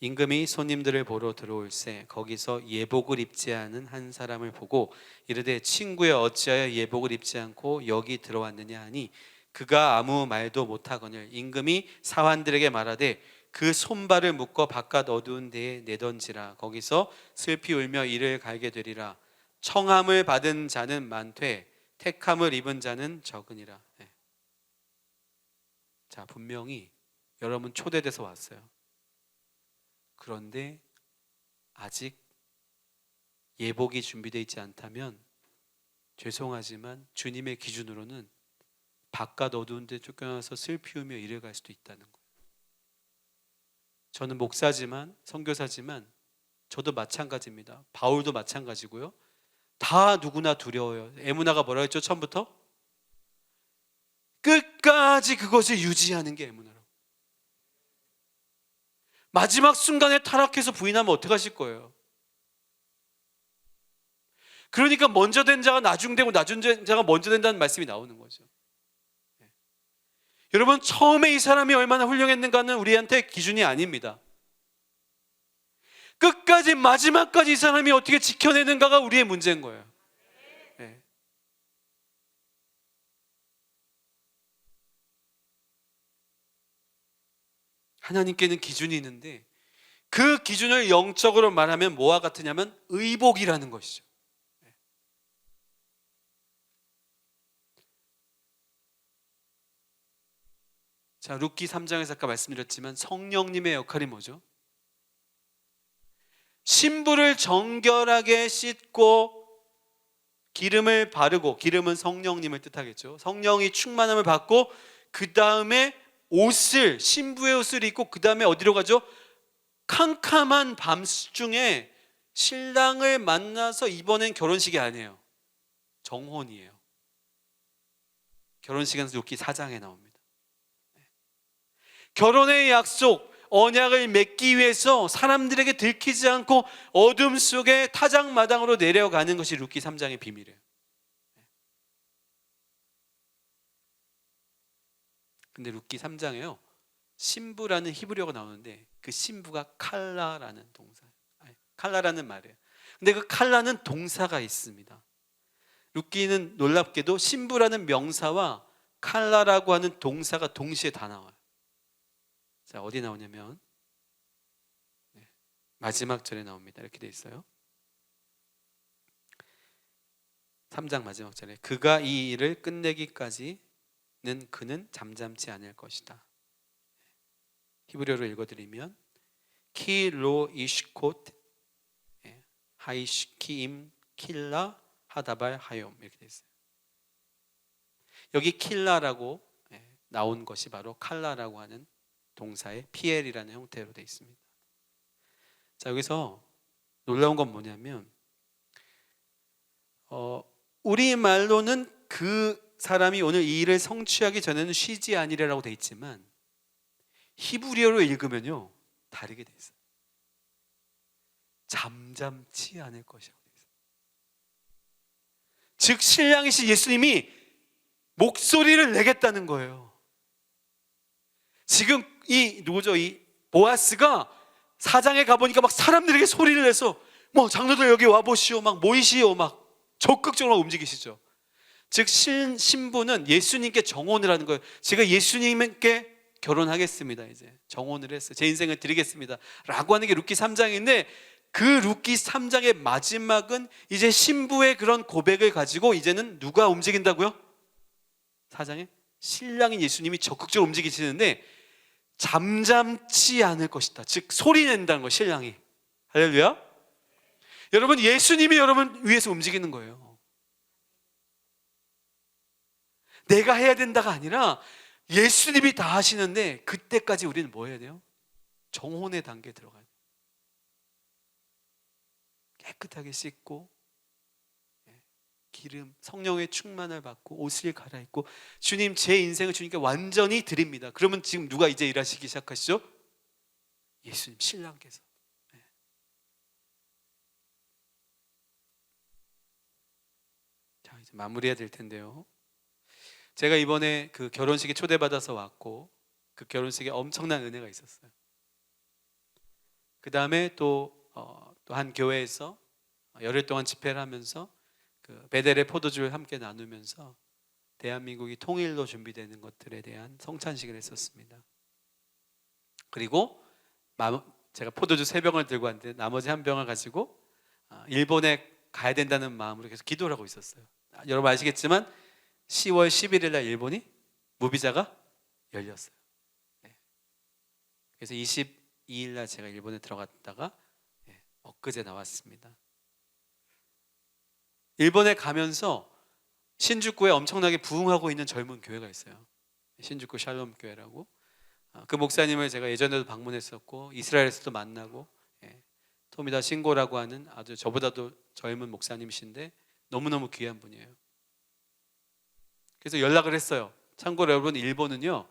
A: 임금이 손님들을 보러 들어올새 거기서 예복을 입지 않은 한 사람을 보고 이르되 친구여 어찌하여 예복을 입지 않고 여기 들어왔느냐 하니 그가 아무 말도 못하거늘 임금이 사환들에게 말하되 그 손발을 묶어 바깥 어두운 데에 내던지라. 거기서 슬피 울며 이를 갈게 되리라. 청함을 받은 자는 많되 택함을 입은 자는 적으니라. 자, 분명히 여러분 초대돼서 왔어요. 그런데 아직 예복이 준비되어 있지 않다면 죄송하지만 주님의 기준으로는 바깥 어두운 데 쫓겨나서 슬피 울며 이를 갈 수도 있다는 거예요. 저는 목사지만 선교사지만 저도 마찬가지입니다. 바울도 마찬가지고요. 다 누구나 두려워요. 에무나가 뭐라 했죠? 처음부터? 끝까지 그것을 유지하는 게 에무나라고. 마지막 순간에 타락해서 부인하면 어떡하실 거예요? 그러니까 먼저 된 자가 나중되고 나중 된 자가 먼저 된다는 말씀이 나오는 거죠. 여러분, 처음에 이 사람이 얼마나 훌륭했는가는 우리한테 기준이 아닙니다. 끝까지 마지막까지 이 사람이 어떻게 지켜내는가가 우리의 문제인 거예요. 네. 하나님께는 기준이 있는데 그 기준을 영적으로 말하면 뭐와 같으냐면 의복이라는 것이죠. 자, 룻기 3장에서 아까 말씀드렸지만 성령님의 역할이 뭐죠? 신부를 정결하게 씻고 기름을 바르고, 기름은 성령님을 뜻하겠죠. 성령이 충만함을 받고 그 다음에 옷을, 신부의 옷을 입고 그 다음에 어디로 가죠? 캄캄한 밤중에 신랑을 만나서 이번엔 결혼식이 아니에요. 정혼이에요. 결혼식은 룻기 4장에 나옵니다. 결혼의 약속, 언약을 맺기 위해서 사람들에게 들키지 않고 어둠 속에 타작마당으로 내려가는 것이 룻기 3장의 비밀이에요. 근데 룻기 3장에요, 신부라는 히브리어가 나오는데 그 신부가 칼라라는 동사예요. 칼라라는 말이에요. 근데 그 칼라는 동사가 있습니다. 룻기는 놀랍게도 신부라는 명사와 칼라라고 하는 동사가 동시에 다 나와요. 자, 어디 나오냐면 마지막 절에 나옵니다. 이렇게 돼 있어요. 3장 마지막 절에 그가 이 일을 끝내기까지는 그는 잠잠지 않을 것이다. 히브리어로 읽어드리면 키로 이시콧 하이시키임 킬라 하다발 하욤, 이렇게 돼 있어요. 여기 킬라라고 나온 것이 바로 칼라라고 하는 동사의 피엘이라는 형태로 되어 있습니다. 자, 여기서 놀라운 건 뭐냐면 우리말로는 그 사람이 오늘 이 일을 성취하기 전에는 쉬지 아니라라고 되어 있지만 히브리어로 읽으면요 다르게 되어 있어요. 잠잠치 않을 것이라고 되어 있어요. 즉 신랑이신 예수님이 목소리를 내겠다는 거예요. 지금 이 누구죠? 이 보아스가 사장에 가보니까 막 사람들에게 소리를 내서 뭐 장로들 여기 와보시오, 막 모이시오, 막 적극적으로 움직이시죠. 즉 신부는 예수님께 정혼을 하는 거예요. 제가 예수님께 결혼하겠습니다. 이제 정혼을 했어요. 제 인생을 드리겠습니다 라고 하는 게 룻기 3장인데 그 룻기 3장의 마지막은 이제 신부의 그런 고백을 가지고 이제는 누가 움직인다고요? 4장에 신랑인 예수님이 적극적으로 움직이시는데 잠잠치 않을 것이다. 즉 소리 낸다는 거예요. 신랑이. 할렐루야. 여러분, 예수님이 여러분 위해서 움직이는 거예요. 내가 해야 된다가 아니라 예수님이 다 하시는데 그때까지 우리는 뭐 해야 돼요? 정혼의 단계에 들어가야 돼요. 깨끗하게 씻고 기름, 성령의 충만을 받고 옷을 갈아입고 주님, 제 인생을 주님께 완전히 드립니다. 그러면 지금 누가 이제 일하시기 시작하시죠? 예수님, 신랑께서. 자, 이제 마무리해야 될 텐데요. 제가 이번에 그 결혼식에 초대받아서 왔고 그 결혼식에 엄청난 은혜가 있었어요. 그 다음에 또 한 교회에서 열흘 동안 집회를 하면서 그 베델의 포도주를 함께 나누면서 대한민국이 통일로 준비되는 것들에 대한 성찬식을 했었습니다. 그리고 제가 포도주 3병을 들고 왔는데 나머지 1병을 가지고 일본에 가야 된다는 마음으로 계속 기도를 하고 있었어요. 여러분 아시겠지만 10월 11일 날 일본이 무비자가 열렸어요. 그래서 22일 날 제가 일본에 들어갔다가 엊그제 나왔습니다. 일본에 가면서 신주쿠에 엄청나게 부흥하고 있는 젊은 교회가 있어요. 신주쿠 샬롬 교회라고. 그 목사님을 제가 예전에도 방문했었고 이스라엘에서도 만나고, 토미다 신고라고 하는 아주 저보다도 젊은 목사님이신데 너무너무 귀한 분이에요. 그래서 연락을 했어요. 참고로 여러분, 일본은요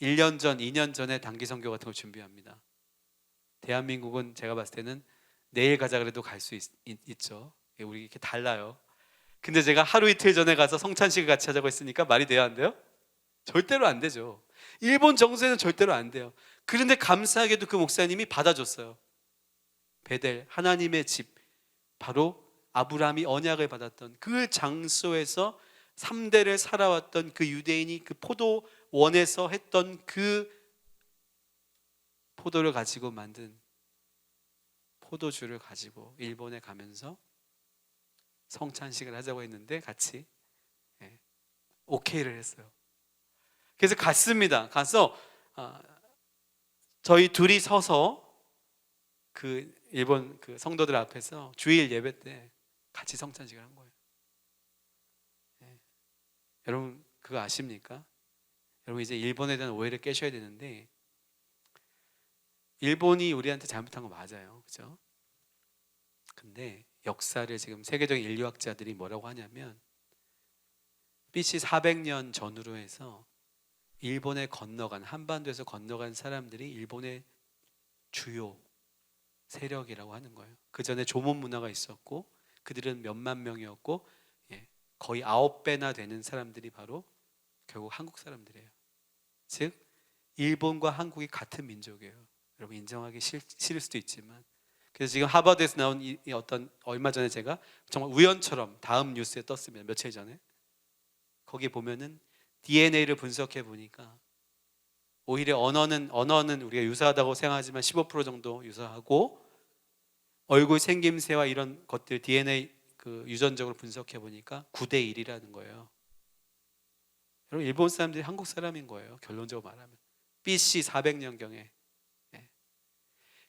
A: 1년 전, 2년 전에 단기 선교 같은 걸 준비합니다. 대한민국은 제가 봤을 때는 내일 가자 그래도 갈 수 있죠. 우리 이렇게 달라요. 근데 제가 하루 이틀 전에 가서 성찬식을 같이 하자고 했으니까 말이 돼야 안 돼요? 절대로 안 되죠. 일본 정서에는 절대로 안 돼요. 그런데 감사하게도 그 목사님이 받아줬어요. 베델, 하나님의 집, 바로 아브라함이 언약을 받았던 그 장소에서 3대를 살아왔던 그 유대인이 그 포도원에서 했던 그 포도를 가지고 만든 포도주를 가지고 일본에 가면서 성찬식을 하자고 했는데 같이 오케이를 했어요. 그래서 갔습니다. 가서 저희 둘이 서서 그 일본 그 성도들 앞에서 주일 예배 때 같이 성찬식을 한 거예요. 여러분 그거 아십니까? 여러분 이제 일본에 대한 오해를 깨셔야 되는데, 일본이 우리한테 잘못한 거 맞아요, 그죠? 근데 역사를 지금 세계적인 인류학자들이 뭐라고 하냐면 BC 400년 전후로 해서 일본에 건너간, 한반도에서 건너간 사람들이 일본의 주요 세력이라고 하는 거예요. 그 전에 조문 문화가 있었고 그들은 몇만 명이었고 거의 9배나 되는 사람들이 바로 결국 한국 사람들이에요. 즉 일본과 한국이 같은 민족이에요. 여러분 인정하기 싫을 수도 있지만, 그래서 지금 하버드에서 나온 이 어떤, 얼마 전에 제가 정말 우연처럼 다음 뉴스에 떴습니다. 며칠 전에. 거기 보면은 DNA를 분석해 보니까 오히려 언어는 우리가 유사하다고 생각하지만 15% 정도 유사하고, 얼굴 생김새와 이런 것들 DNA 그 유전적으로 분석해 보니까 9대 1이라는 거예요. 여러분 일본 사람들이 한국 사람인 거예요. 결론적으로 말하면 BC 400년경에.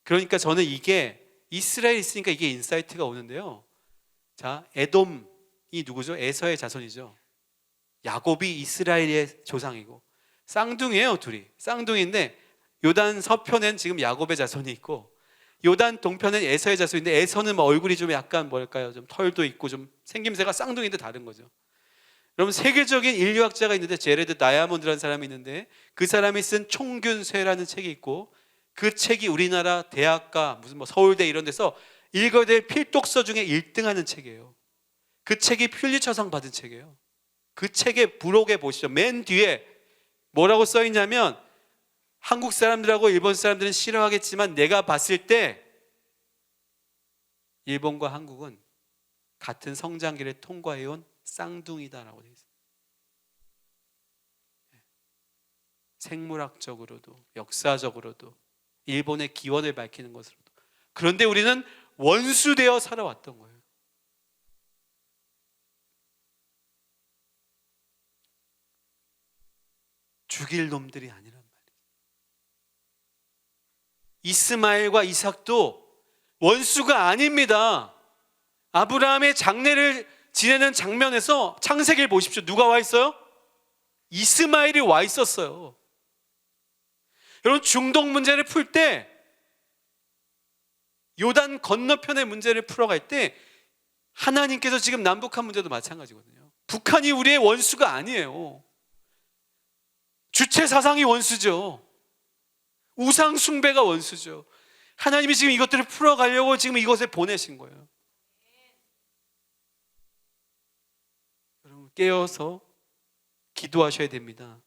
A: 그러니까 저는 이게 이스라엘이 있으니까 이게 인사이트가 오는데요. 자, 에돔이 누구죠? 에서의 자손이죠. 야곱이 이스라엘의 조상이고 쌍둥이에요. 둘이 쌍둥이인데 요단 서편엔 지금 야곱의 자손이 있고 요단 동편엔 에서의 자손인데, 에서는 뭐 얼굴이 좀 약간 뭐랄까요, 좀 털도 있고 좀 생김새가 쌍둥이인데 다른 거죠. 여러분 세계적인 인류학자가 있는데 제레드 다이아몬드라는 사람이 있는데 그 사람이 쓴 총균쇠라는 책이 있고, 그 책이 우리나라 대학가 무슨 뭐 서울대 이런 데서 읽어야 될 필독서 중에 1등하는 책이에요. 그 책이 퓰리처상 받은 책이에요. 그 책의 부록에 보시죠. 맨 뒤에 뭐라고 써 있냐면, 한국 사람들하고 일본 사람들은 싫어하겠지만 내가 봤을 때 일본과 한국은 같은 성장기를 통과해온 쌍둥이다라고 되어 있어요. 생물학적으로도 역사적으로도 일본의 기원을 밝히는 것으로도. 그런데 우리는 원수되어 살아왔던 거예요. 죽일 놈들이 아니란 말이에요. 이스마엘과 이삭도 원수가 아닙니다. 아브라함의 장례를 지내는 장면에서 창세기를 보십시오. 누가 와 있어요? 이스마엘이 와 있었어요. 여러분 중동 문제를 풀 때, 요단 건너편의 문제를 풀어갈 때 하나님께서 지금 남북한 문제도 마찬가지거든요. 북한이 우리의 원수가 아니에요. 주체 사상이 원수죠. 우상 숭배가 원수죠. 하나님이 지금 이것들을 풀어가려고 지금 이것에 보내신 거예요. 여러분 깨어서 기도하셔야 됩니다.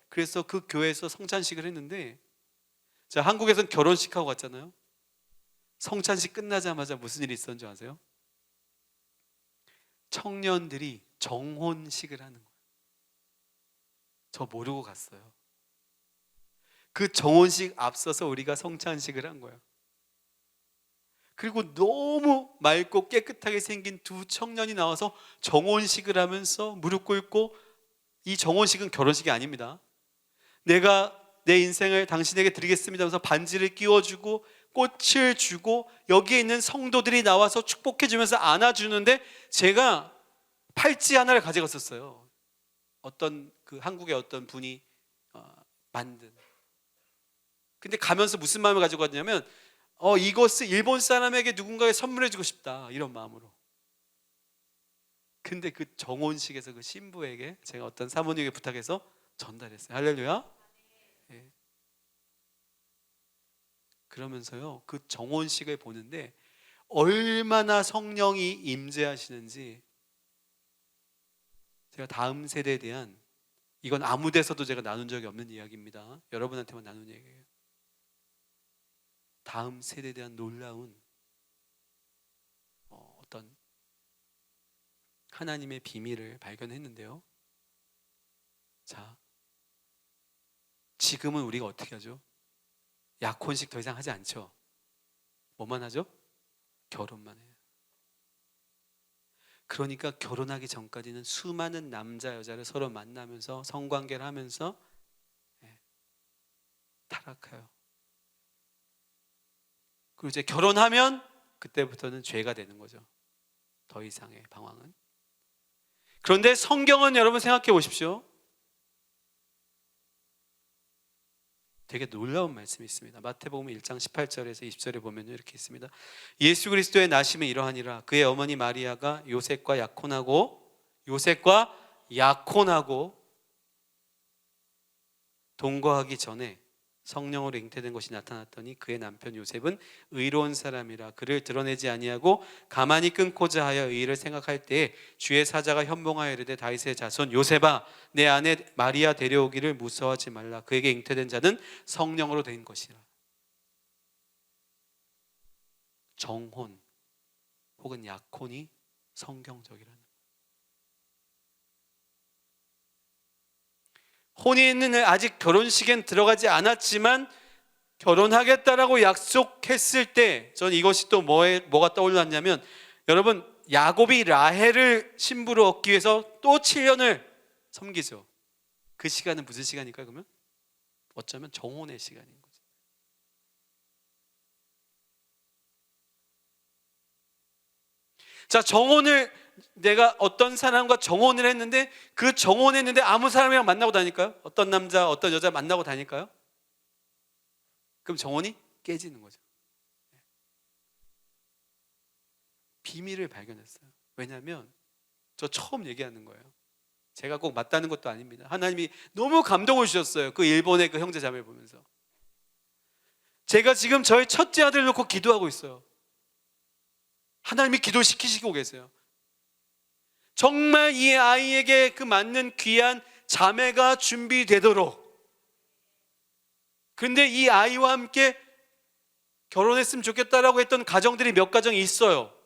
A: 그래서 그 교회에서 성찬식을 했는데, 자, 한국에서는 결혼식하고 갔잖아요. 성찬식 끝나자마자 무슨 일이 있었는지 아세요? 청년들이 정혼식을 하는 거예요. 저 모르고 갔어요. 그 정혼식 앞서서 우리가 성찬식을 한 거예요. 그리고 너무 맑고 깨끗하게 생긴 두 청년이 나와서 정혼식을 하면서 무릎 꿇고, 이 정혼식은 결혼식이 아닙니다. 내가 내 인생을 당신에게 드리겠습니다 하면서 반지를 끼워주고 꽃을 주고 여기에 있는 성도들이 나와서 축복해 주면서 안아주는데, 제가 팔찌 하나를 가져갔었어요. 어떤 그 한국의 어떤 분이 만든. 근데 가면서 무슨 마음을 가지고 갔냐면 이것을 일본 사람에게 누군가에 선물해 주고 싶다, 이런 마음으로. 근데 그 정혼식에서 그 신부에게 제가 어떤 사모님에게 부탁해서 전달했어요. 할렐루야. 예. 그러면서요, 그 정혼식을 보는데 얼마나 성령이 임재하시는지, 제가 다음 세대에 대한, 이건 아무 데서도 제가 나눈 적이 없는 이야기입니다. 여러분한테만 나눈 얘기예요. 다음 세대에 대한 놀라운 어떤 하나님의 비밀을 발견했는데요. 자, 지금은 우리가 어떻게 하죠? 약혼식 더 이상 하지 않죠. 뭐만 하죠? 결혼만 해요. 그러니까 결혼하기 전까지는 수많은 남자 여자를 서로 만나면서 성관계를 하면서 타락해요. 그리고 이제 결혼하면 그때부터는 죄가 되는 거죠. 더 이상의 방황은. 그런데 성경은, 여러분 생각해 보십시오, 되게 놀라운 말씀이 있습니다. 마태복음 1장 18절에서 20절에 보면 이렇게 있습니다. 예수 그리스도의 나심은 이러하니라. 그의 어머니 마리아가 요셉과 약혼하고 동거하기 전에 성령으로 잉태된 것이 나타났더니 그의 남편 요셉은 의로운 사람이라 그를 드러내지 아니하고 가만히 끊고자 하여 의를 생각할 때에 주의 사자가 현몽하여 이르되 다윗의 자손 요셉아 내 아내 마리아 데려오기를 무서워하지 말라. 그에게 잉태된 자는 성령으로 된 것이라. 정혼 혹은 약혼이 성경적이라는, 혼인은 아직 결혼식엔 들어가지 않았지만 결혼하겠다라고 약속했을 때, 저는 이것이 또 뭐가 떠올랐냐면, 여러분 야곱이 라헬을 신부로 얻기 위해서 또 7년을 섬기죠. 그 시간은 무슨 시간일까요? 그러면 어쩌면 정혼의 시간인 거죠. 자, 내가 어떤 사람과 정혼을 했는데, 그 정혼했는데 아무 사람이랑 만나고 다닐까요? 어떤 남자 어떤 여자 만나고 다닐까요? 그럼 정혼이 깨지는 거죠. 비밀을 발견했어요. 왜냐하면 저 처음 얘기하는 거예요. 제가 꼭 맞다는 것도 아닙니다. 하나님이 너무 감동을 주셨어요. 그 일본의 그 형제 자매를 보면서. 제가 지금 저희 첫째 아들을 놓고 기도하고 있어요. 하나님이 기도시키시고 계세요. 정말 이 아이에게 그 맞는 귀한 자매가 준비되도록. 그런데 이 아이와 함께 결혼했으면 좋겠다라고 했던 가정들이 몇 가정이 있어요.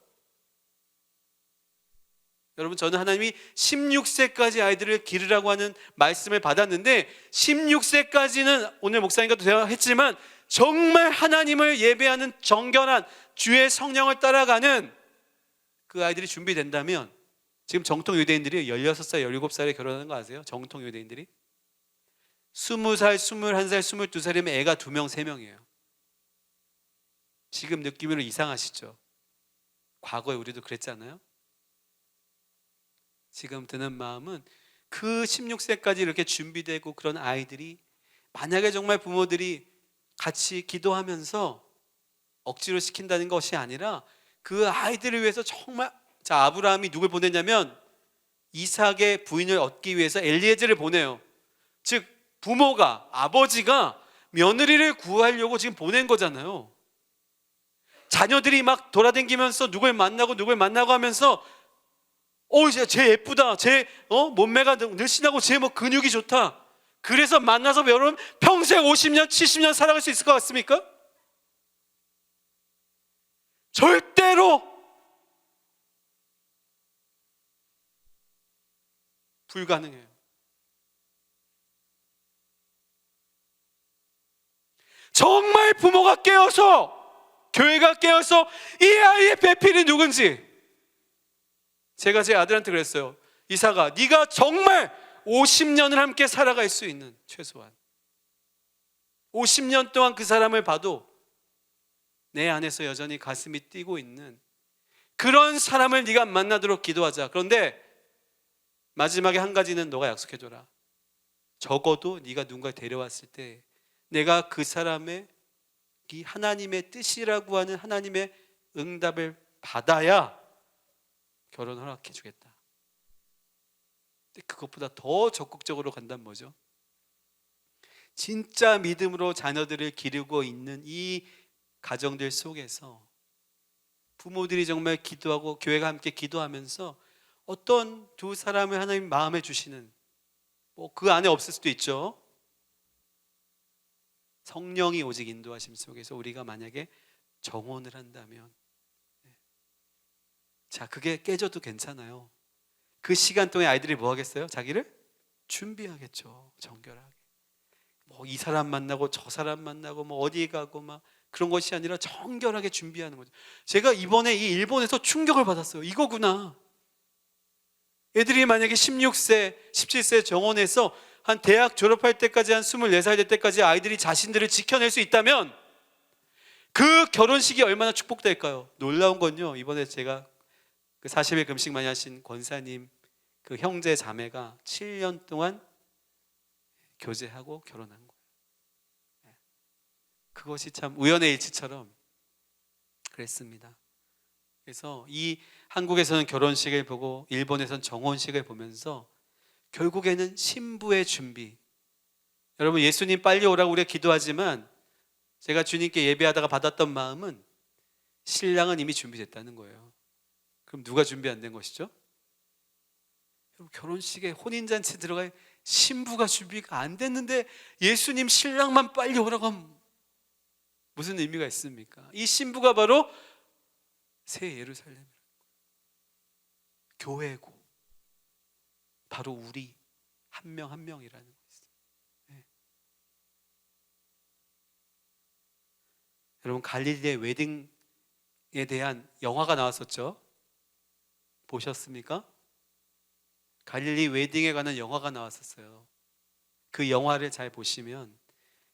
A: 여러분, 저는 하나님이 16세까지 아이들을 기르라고 하는 말씀을 받았는데, 16세까지는 오늘 목사님과도 대화했지만 정말 하나님을 예배하는 정결한 주의 성령을 따라가는 그 아이들이 준비된다면, 지금 정통 유대인들이 16살, 17살에 결혼하는 거 아세요? 정통 유대인들이 20살, 21살, 22살이면 애가 2명, 3명이에요. 지금 느낌으로 이상하시죠? 과거에 우리도 그랬잖아요. 지금 드는 마음은 그 16세까지 이렇게 준비되고 그런 아이들이, 만약에 정말 부모들이 같이 기도하면서 억지로 시킨다는 것이 아니라 그 아이들을 위해서 정말, 자, 아브라함이 누굴 보냈냐면 이삭의 부인을 얻기 위해서 엘리에젤을 보내요. 즉 부모가, 아버지가 며느리를 구하려고 지금 보낸 거잖아요. 자녀들이 막 돌아다니면서 누굴 만나고 하면서 쟤 예쁘다, 쟤 몸매가 늘씬하고 쟤 뭐 근육이 좋다. 그래서 만나서 여러분 평생 50년 70년 살아갈 수 있을 것 같습니까? 절대로 불가능해요. 정말 부모가 깨어서, 교회가 깨어서 이 아이의 배필이 누군지. 제가 제 아들한테 그랬어요. 이사가, 네가 정말 50년을 함께 살아갈 수 있는, 최소한 50년 동안 그 사람을 봐도 내 안에서 여전히 가슴이 뛰고 있는 그런 사람을 네가 만나도록 기도하자. 그런데 마지막에 한 가지는 너가 약속해줘라. 적어도 네가 누군가 데려왔을 때 내가 그 사람의 이 하나님의 뜻이라고 하는 하나님의 응답을 받아야 결혼 허락해 주겠다. 근데 그것보다 더 적극적으로 간다면 뭐죠? 진짜 믿음으로 자녀들을 기르고 있는 이 가정들 속에서 부모들이 정말 기도하고 교회가 함께 기도하면서 어떤 두 사람을 하나님 마음에 주시는, 뭐 그 안에 없을 수도 있죠. 성령이 오직 인도하심 속에서 우리가 만약에 정혼을 한다면, 자, 그게 깨져도 괜찮아요. 그 시간 동안 아이들이 뭐 하겠어요? 자기를 준비하겠죠. 정결하게. 뭐 이 사람 만나고 저 사람 만나고 뭐 어디 가고 막 그런 것이 아니라 정결하게 준비하는 거죠. 제가 이번에 이 일본에서 충격을 받았어요. 이거구나. 애들이 만약에 16세, 17세 정원에서 한 대학 졸업할 때까지, 한 24살 될 때까지 아이들이 자신들을 지켜낼 수 있다면 그 결혼식이 얼마나 축복될까요? 놀라운 건요, 이번에 제가 그 40일 금식 많이 하신 권사님 그 형제 자매가 7년 동안 교제하고 결혼한 거예요. 그것이 참 우연의 일치처럼 그랬습니다. 그래서 이 한국에서는 결혼식을 보고 일본에서는 정혼식을 보면서 결국에는 신부의 준비. 여러분, 예수님 빨리 오라고 우리가 기도하지만 제가 주님께 예배하다가 받았던 마음은 신랑은 이미 준비됐다는 거예요. 그럼 누가 준비 안 된 것이죠? 결혼식에 혼인잔치 들어갈 신부가 준비가 안 됐는데 예수님 신랑만 빨리 오라고 하면 무슨 의미가 있습니까? 이 신부가 바로 새 예루살렘이라는 거예요. 교회고 바로 우리 한 명 한 명이라는 거예요. 네. 여러분, 갈릴리의 웨딩에 대한 영화가 나왔었죠? 보셨습니까? 갈릴리 웨딩에 관한 영화가 나왔었어요. 그 영화를 잘 보시면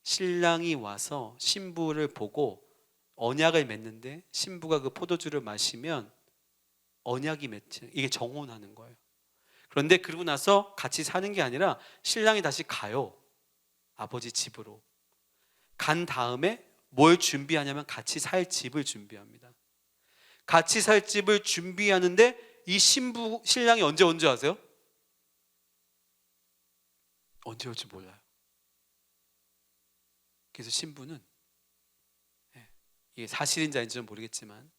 A: 신랑이 와서 신부를 보고 언약을 맺는데 신부가 그 포도주를 마시면 언약이 맺히는, 이게 정혼하는 거예요. 그런데 그러고 나서 같이 사는 게 아니라 신랑이 다시 가요. 아버지 집으로. 간 다음에 뭘 준비하냐면 같이 살 집을 준비합니다. 같이 살 집을 준비하는데 이 신랑이 언제 온 줄 아세요? 언제 올지 몰라요. 그래서 신부는, 이게 사실인지 아닌지는 모르겠지만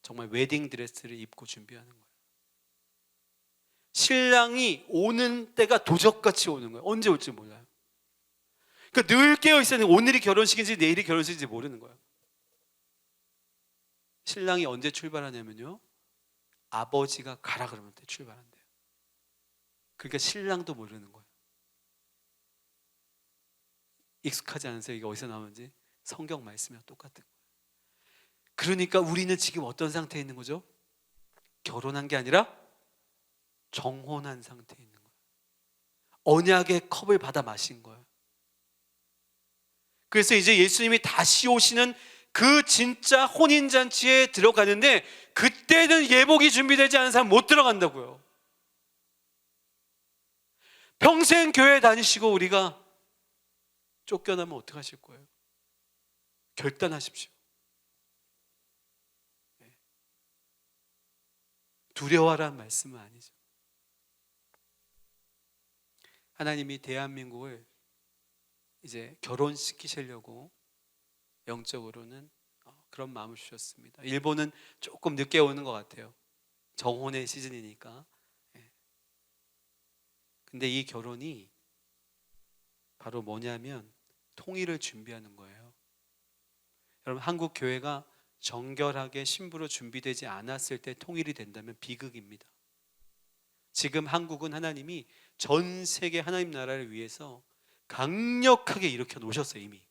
A: 정말 웨딩 드레스를 입고 준비하는 거예요. 신랑이 오는 때가 도적같이 오는 거예요. 언제 올지 몰라요. 그러니까 늘 깨어 있어야 되는, 오늘이 결혼식인지 내일이 결혼식인지 모르는 거예요. 신랑이 언제 출발하냐면요, 아버지가 가라 그러면 때 출발한대요. 그러니까 신랑도 모르는 거예요. 익숙하지 않으세요? 이게 어디서 나오는지? 성경 말씀이랑 똑같은 거예요. 그러니까 우리는 지금 어떤 상태에 있는 거죠? 결혼한 게 아니라 정혼한 상태에 있는 거예요. 언약의 컵을 받아 마신 거예요. 그래서 이제 예수님이 다시 오시는 그 진짜 혼인잔치에 들어가는데 그때는 예복이 준비되지 않은 사람 못 들어간다고요. 평생 교회 다니시고 우리가 쫓겨나면 어떡하실 거예요? 결단하십시오. 두려워하라는 말씀은 아니죠. 하나님이 대한민국을 이제 결혼시키시려고 영적으로는 그런 마음을 주셨습니다. 일본은 조금 늦게 오는 것 같아요. 정혼의 시즌이니까. 근데 이 결혼이 바로 뭐냐면 통일을 준비하는 거예요. 여러분, 한국 교회가 정결하게 신부로 준비되지 않았을 때 통일이 된다면 비극입니다. 지금 한국은 하나님이 전 세계 하나님 나라를 위해서 강력하게 일으켜 놓으셨어요. 이미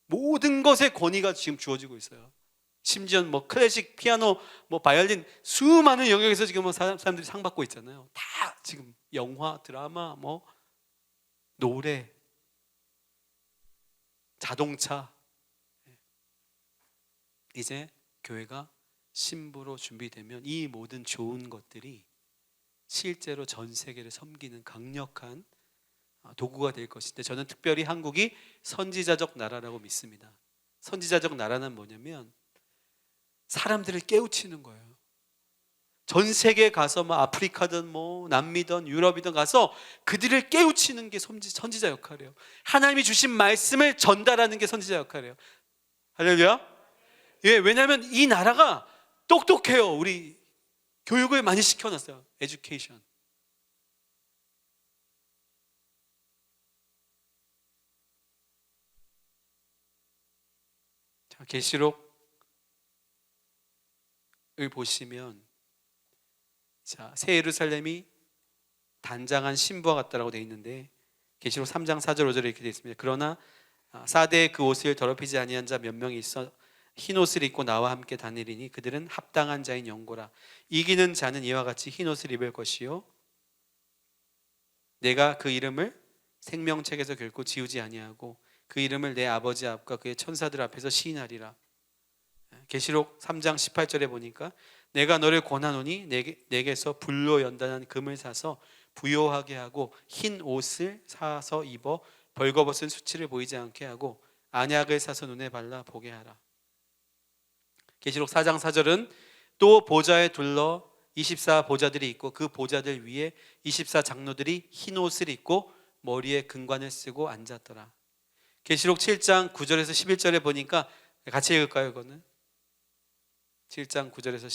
A: 모든 것의 권위가 지금 주어지고 있어요. 심지어 뭐 클래식, 피아노, 뭐 바이올린, 수많은 영역에서 지금 사람들이 상 받고 있잖아요. 다 지금 영화, 드라마, 뭐 노래, 자동차. 이제 교회가 신부로 준비되면 이 모든 좋은 것들이 실제로 전 세계를 섬기는 강력한 도구가 될 것인데, 저는 특별히 한국이 선지자적 나라라고 믿습니다. 선지자적 나라는 뭐냐면 사람들을 깨우치는 거예요. 전 세계에 가서 뭐 아프리카든 뭐 남미든 유럽이든 가서 그들을 깨우치는 게 선지자 역할이에요. 하나님이 주신 말씀을 전달하는 게 선지자 역할이에요. 할렐루야. 예, 왜냐하면 이 나라가 똑똑해요. 우리 교육을 많이 시켜놨어요. 에듀케이션. 자, 계시록을 보시면, 자, 새 예루살렘이 단장한 신부와 같다라고 되어 있는데, 계시록 3장 4절 5절에 이렇게 되어 있습니다. 그러나 사대의 그 옷을 더럽히지 아니한 자 몇 명이 있어 흰 옷을 입고 나와 함께 다니리니 그들은 합당한 자인 영고라. 이기는 자는 이와 같이 흰 옷을 입을 것이요 내가 그 이름을 생명책에서 결코 지우지 아니하고 그 이름을 내 아버지 앞과 그의 천사들 앞에서 시인하리라. 계시록 3장 18절에 보니까 내가 너를 권하노니 내게서 불로 연단한 금을 사서 부요하게 하고 흰 옷을 사서 입어 벌거벗은 수치를 보이지 않게 하고 안약을 사서 눈에 발라 보게 하라. 계시록 4장 4절은 또 보좌에 둘러 24 보좌들이 있고 그 보좌들 위에 24 장로들이 흰 옷을 입고 머리에 금관을 쓰고 앉았더라. 계시록 7장 9절에서 11절에 보니까 같이 읽을까요? 이거는 7장 9절에서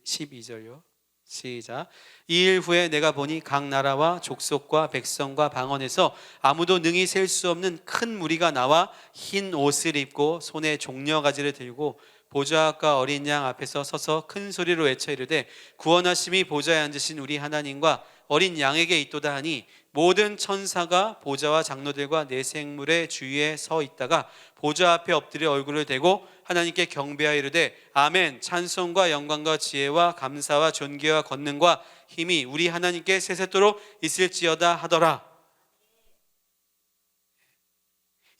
A: 12절요. 시작. 이 일 후에 내가 보니 각 나라와 족속과 백성과 방언에서 아무도 능히 셀 수 없는 큰 무리가 나와 흰 옷을 입고 손에 종려가지를 들고 보좌과 어린 양 앞에서 서서 큰 소리로 외쳐 이르되 구원하심이 보좌에 앉으신 우리 하나님과 어린 양에게 있도다 하니 모든 천사가 보좌와 장로들과 네 생물의 주위에 서 있다가 보좌 앞에 엎드려 얼굴을 대고 하나님께 경배하여 이르되 아멘. 찬송과 영광과 지혜와 감사와 존귀와 권능과 힘이 우리 하나님께 세세토록 있을지어다 하더라.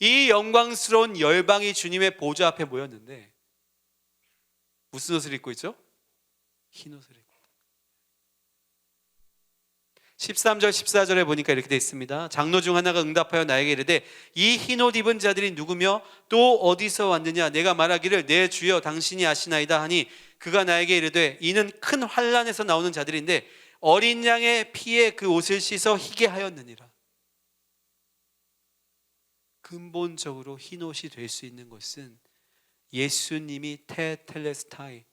A: 이 영광스러운 열방이 주님의 보좌 앞에 모였는데 무슨 옷을 입고 있죠? 흰 옷을 입고. 13절 14절에 보니까 이렇게 되어 있습니다. 장로 중 하나가 응답하여 나에게 이르되 이 흰 옷 입은 자들이 누구며 또 어디서 왔느냐. 내가 말하기를 내 주여 당신이 아시나이다 하니 그가 나에게 이르되 이는 큰 환난에서 나오는 자들인데 어린 양의 피에 그 옷을 씻어 희게 하였느니라. 근본적으로 흰 옷이 될 수 있는 것은 예수님이 테텔레스타이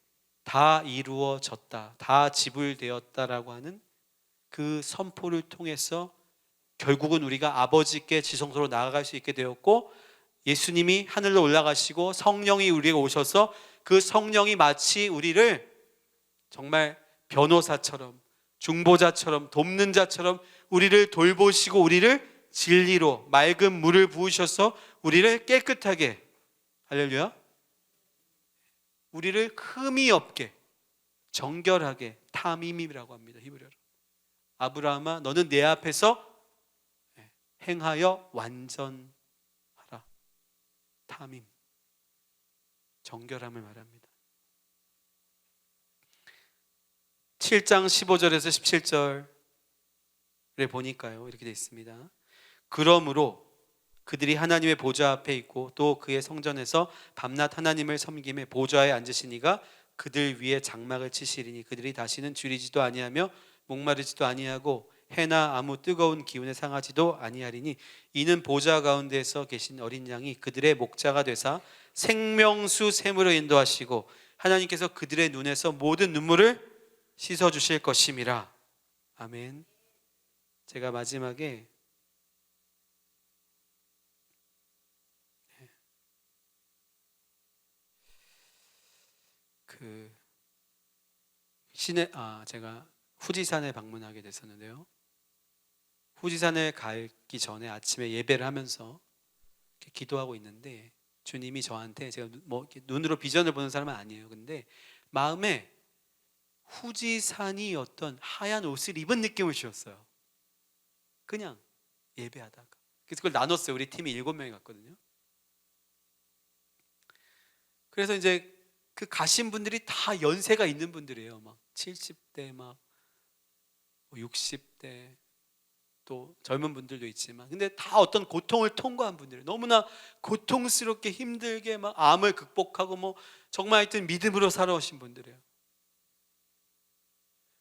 A: 다 이루어졌다, 다 지불되었다라고 하는 그 선포를 통해서 결국은 우리가 아버지께 지성소로 나아갈 수 있게 되었고, 예수님이 하늘로 올라가시고 성령이 우리에게 오셔서 그 성령이 마치 우리를 정말 변호사처럼 중보자처럼 돕는 자처럼 우리를 돌보시고 우리를 진리로 맑은 물을 부으셔서 우리를 깨끗하게, 할렐루야, 우리를 흠이 없게 정결하게, 탐임이라고 합니다. 히브리어로. 아브라함아 너는 내 앞에서 행하여 완전하라. 탐임, 정결함을 말합니다. 7장 15절에서 17절에 보니까요 이렇게 되어 있습니다. 그러므로 그들이 하나님의 보좌 앞에 있고 또 그의 성전에서 밤낮 하나님을 섬김에 보좌에 앉으신 이가 그들 위에 장막을 치시리니 그들이 다시는 줄이지도 아니하며 목마르지도 아니하고 해나 아무 뜨거운 기운에 상하지도 아니하리니 이는 보좌 가운데에서 계신 어린 양이 그들의 목자가 되사 생명수 샘으로 인도하시고 하나님께서 그들의 눈에서 모든 눈물을 씻어주실 것임이라. 아멘. 제가 마지막에 제가 후지산에 방문하게 됐었는데요. 후지산에 가기 전에 아침에 예배를 하면서 기도하고 있는데 주님이 저한테, 제가 뭐 눈으로 비전을 보는 사람은 아니에요. 근데 마음에 후지산이 어떤 하얀 옷을 입은 느낌을 주셨어요. 그냥 예배하다가. 그래서 그걸 나눴어요. 우리 팀이 7명이 갔거든요. 그래서 이제 그 가신 분들이 다 연세가 있는 분들이에요. 막 70대, 막 60대, 또 젊은 분들도 있지만, 근데 다 어떤 고통을 통과한 분들이에요. 너무나 고통스럽게 힘들게 막 암을 극복하고 뭐 정말 하여튼 믿음으로 살아오신 분들이에요.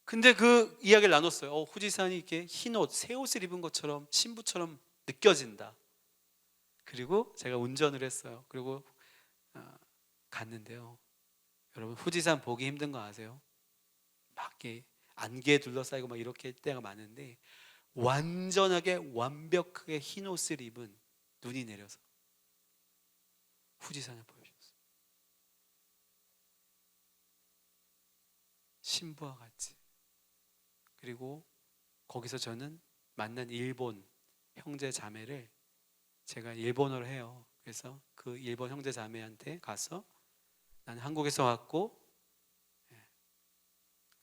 A: 근데 그 이야기를 나눴어요. 후지산이 이렇게 흰 옷, 새 옷을 입은 것처럼 신부처럼 느껴진다. 그리고 제가 운전을 했어요. 그리고 갔는데요. 여러분 후지산 보기 힘든 거 아세요? 막 이렇게 안개에 둘러싸이고 막 이렇게 때가 많은데 완전하게 완벽하게 흰 옷을 입은 눈이 내려서 후지산을 보여주셨어요. 신부와 같이. 그리고 거기서 저는 만난 일본 형제 자매를 제가 일본어를 해요. 그래서 그 일본 형제 자매한테 가서 나는 한국에서 왔고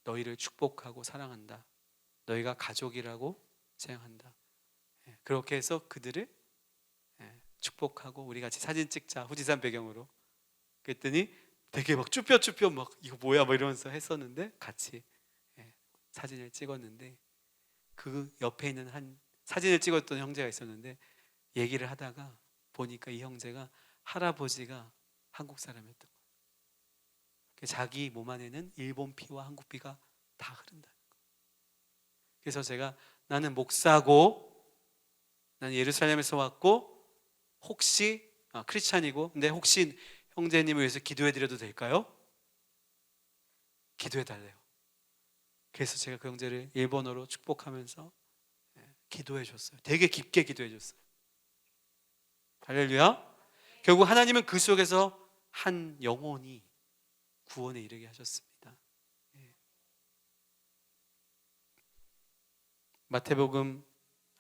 A: 너희를 축복하고 사랑한다. 너희가 가족이라고 생각한다. 그렇게 해서 그들을 축복하고 우리 같이 사진 찍자 후지산 배경으로. 그랬더니 되게 막 쭈뼛쭈뼛 막 이거 뭐야 막 이러면서 했었는데 같이 사진을 찍었는데 그 옆에 있는 한 사진을 찍었던 형제가 있었는데 얘기를 하다가 보니까 이 형제가 할아버지가 한국 사람이었던 거예요. 자기 몸 안에는 일본 피와 한국 피가 다 흐른다는 거예요. 그래서 제가 나는 목사고 나는 예루살렘에서 왔고 혹시 크리스찬이고 근데 혹시 형제님을 위해서 기도해 드려도 될까요? 기도해 달래요. 그래서 제가 그 형제를 일본어로 축복하면서 기도해 줬어요. 되게 깊게 기도해 줬어요. 할렐루야. 결국 하나님은 그 속에서 한 영혼이 구원에 이르게 하셨습니다. 마태복음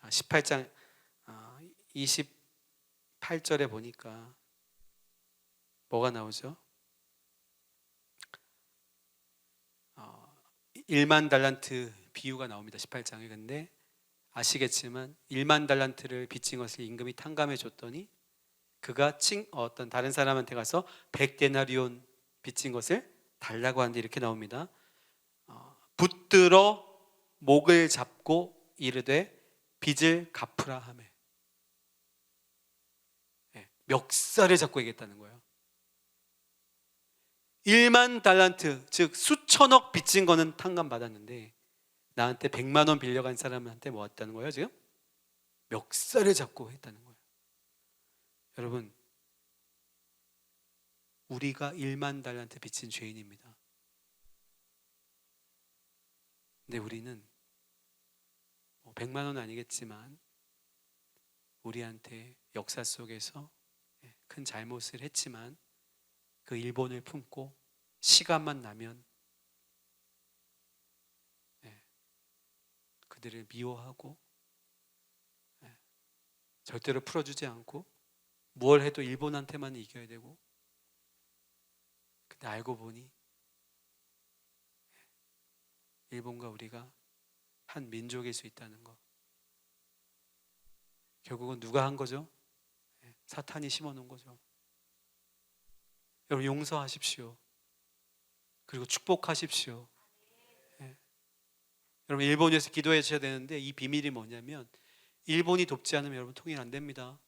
A: 18장 28절에 보니까 뭐가 나오죠? 1만 달란트 비유가 나옵니다. 18장에. 근데 아시겠지만 1만 달란트를 빚진 것을 임금이 탕감해 줬더니 그가 어떤 다른 사람한테 가서 100데나리온 빚진 것을 달라고 하는데 이렇게 나옵니다. 붙들어 목을 잡고 이르되 빚을 갚으라 하매. 멱살을 잡고 얘기했다는 거예요. 1만 달란트, 즉 수천억 빚진 거는 탕감받았는데 나한테 100만 원 빌려간 사람한테 뭐 했다는 거예요 지금? 멱살을 잡고 했다는 거예요. 여러분, 우리가 1만 달란트 빚진 죄인입니다. 근데 우리는 100만 원은 아니겠지만 우리한테 역사 속에서 큰 잘못을 했지만 그 일본을 품고 시간만 나면 그들을 미워하고 절대로 풀어주지 않고 뭘 해도 일본한테만 이겨야 되고 근데 알고 보니 일본과 우리가 한 민족일 수 있다는 거. 결국은 누가 한 거죠? 사탄이 심어놓은 거죠. 여러분 용서하십시오. 그리고 축복하십시오. 여러분 일본에서 기도해 주셔야 되는데 이 비밀이 뭐냐면 일본이 돕지 않으면 여러분 통일 안 됩니다.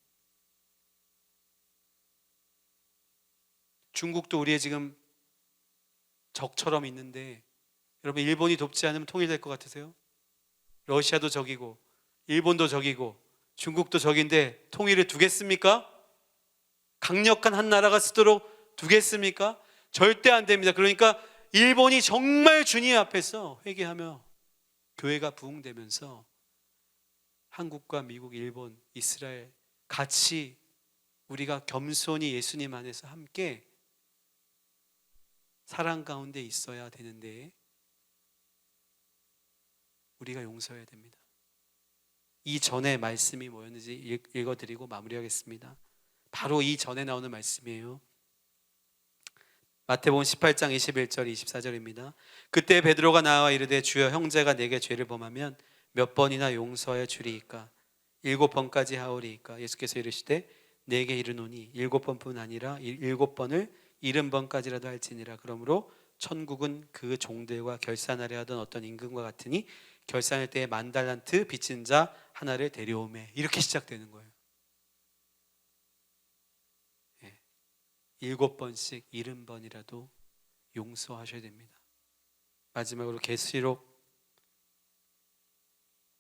A: 중국도 우리의 지금 적처럼 있는데 여러분 일본이 돕지 않으면 통일될 것 같으세요? 러시아도 적이고 일본도 적이고 중국도 적인데 통일을 두겠습니까? 강력한 한 나라가 쓰도록 두겠습니까? 절대 안 됩니다. 그러니까 일본이 정말 주님 앞에서 회개하며 교회가 부흥되면서 한국과 미국, 일본, 이스라엘 같이 우리가 겸손히 예수님 안에서 함께 사랑 가운데 있어야 되는데 우리가 용서해야 됩니다. 이 전에 말씀이 뭐였는지 읽어드리고 마무리하겠습니다. 바로 이 전에 나오는 말씀이에요. 마태복음 18장 21절 24절입니다. 그때 베드로가 나와 이르되 주여 형제가 내게 죄를 범하면 몇 번이나 용서해 주리이까? 7번까지 하오리이까? 예수께서 이르시되 내게 이르노니 7번뿐 아니라 7번을 70번까지라도 할지니라. 그러므로 천국은 그 종들과 결산하려 하던 어떤 임금과 같으니 결산할 때에 10,000달란트 빚진 자 하나를 데려오매. 이렇게 시작되는 거예요. 7번씩 70번이라도 용서하셔야 됩니다. 마지막으로 계시록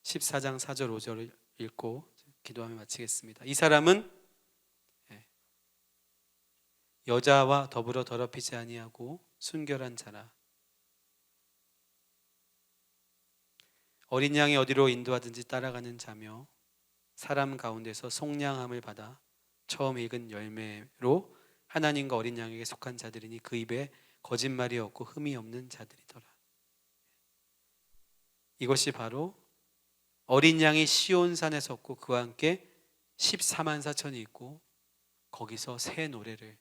A: 14장 4절 5절을 읽고 기도하며 마치겠습니다. 이 사람은 여자와 더불어 더럽히지 아니하고 순결한 자라. 어린 양이 어디로 인도하든지 따라가는 자며 사람 가운데서 속량함을 받아 처음 익은 열매로 하나님과 어린 양에게 속한 자들이니 그 입에 거짓말이 없고 흠이 없는 자들이더라. 이것이 바로 어린 양이 시온산에 섰고 그와 함께 14만 4천이 있고 거기서 새 노래를,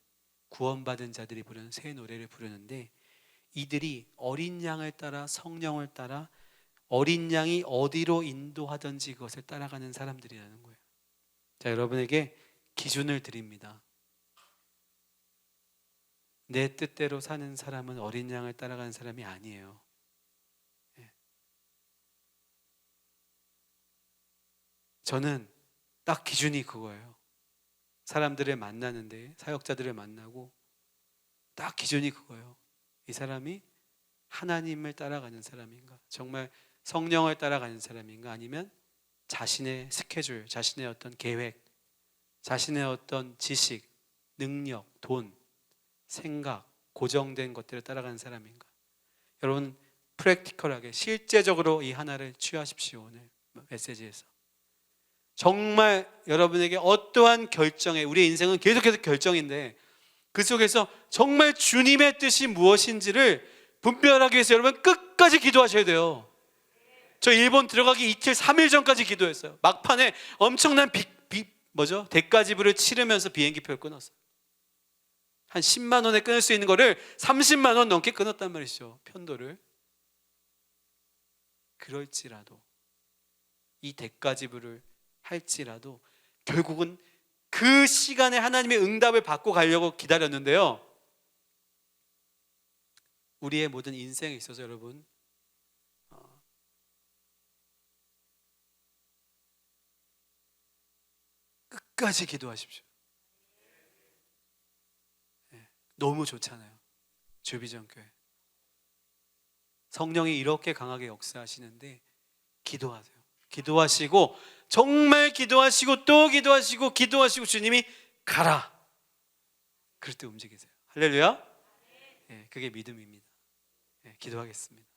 A: 구원받은 자들이 부르는 새 노래를 부르는데, 이들이 어린 양을 따라 성령을 따라 어린 양이 어디로 인도하든지 그것을 따라가는 사람들이라는 거예요. 자, 여러분에게 기준을 드립니다. 내 뜻대로 사는 사람은 어린 양을 따라가는 사람이 아니에요. 저는 딱 기준이 그거예요. 사람들을 만나는데, 사역자들을 만나고 딱 기준이 그거예요. 이 사람이 하나님을 따라가는 사람인가, 정말 성령을 따라가는 사람인가, 아니면 자신의 스케줄, 자신의 어떤 계획, 자신의 어떤 지식, 능력, 돈, 생각, 고정된 것들을 따라가는 사람인가. 여러분, 프랙티컬하게 실제적으로 이 하나를 취하십시오. 오늘 메시지에서 정말 여러분에게 어떠한 결정에, 우리의 인생은 계속해서 결정인데 그 속에서 정말 주님의 뜻이 무엇인지를 분별하기 위해서 여러분 끝까지 기도하셔야 돼요. 저 일본 들어가기 이틀 3일 전까지 기도했어요. 막판에 엄청난 대가 지불을 치르면서 비행기표를 끊었어요. 한 10만 원에 끊을 수 있는 거를 30만 원 넘게 끊었단 말이죠. 편도를. 그럴지라도, 이 대가 지불을 할지라도 결국은 그 시간에 하나님의 응답을 받고 가려고 기다렸는데요, 우리의 모든 인생에 있어서 여러분 끝까지 기도하십시오. 너무 좋잖아요. 주비전교회 성령이 이렇게 강하게 역사하시는데 기도하세요. 기도하시고, 정말 기도하시고 또 기도하시고 기도하시고 주님이 가라, 그럴 때 움직이세요. 할렐루야. 그게 믿음입니다. 기도하겠습니다.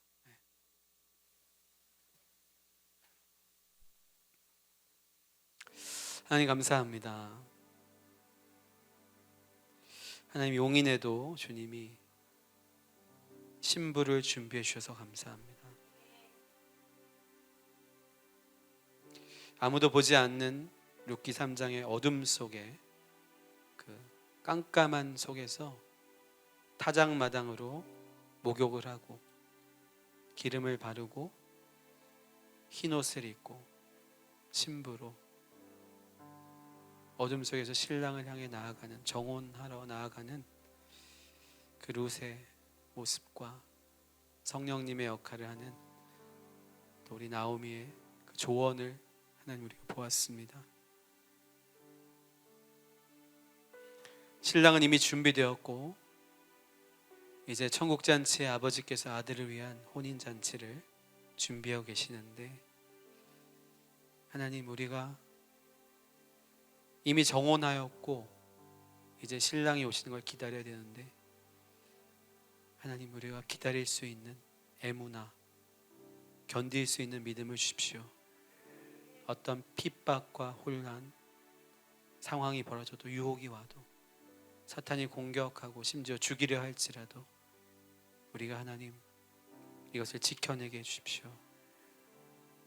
A: 하나님 감사합니다. 하나님, 용인에도 주님이 신부를 준비해 주셔서 감사합니다. 아무도 보지 않는 룻기 3장의 어둠 속에, 그 깜깜한 속에서 타작마당으로 목욕을 하고 기름을 바르고 흰 옷을 입고 신부로 어둠 속에서 신랑을 향해 나아가는, 정혼하러 나아가는 그 룻의 모습과 성령님의 역할을 하는 또 우리 나오미의 그 조언을 하나님 우리가 보았습니다. 신랑은 이미 준비되었고 이제 천국잔치에 아버지께서 아들을 위한 혼인잔치를 준비하고 계시는데, 하나님, 우리가 이미 정혼하였고 이제 신랑이 오시는 걸 기다려야 되는데, 하나님, 우리가 기다릴 수 있는 애무나 견딜 수 있는 믿음을 주십시오. 어떤 핍박과 혼란, 상황이 벌어져도, 유혹이 와도, 사탄이 공격하고 심지어 죽이려 할지라도 우리가 하나님 이것을 지켜내게 해주십시오.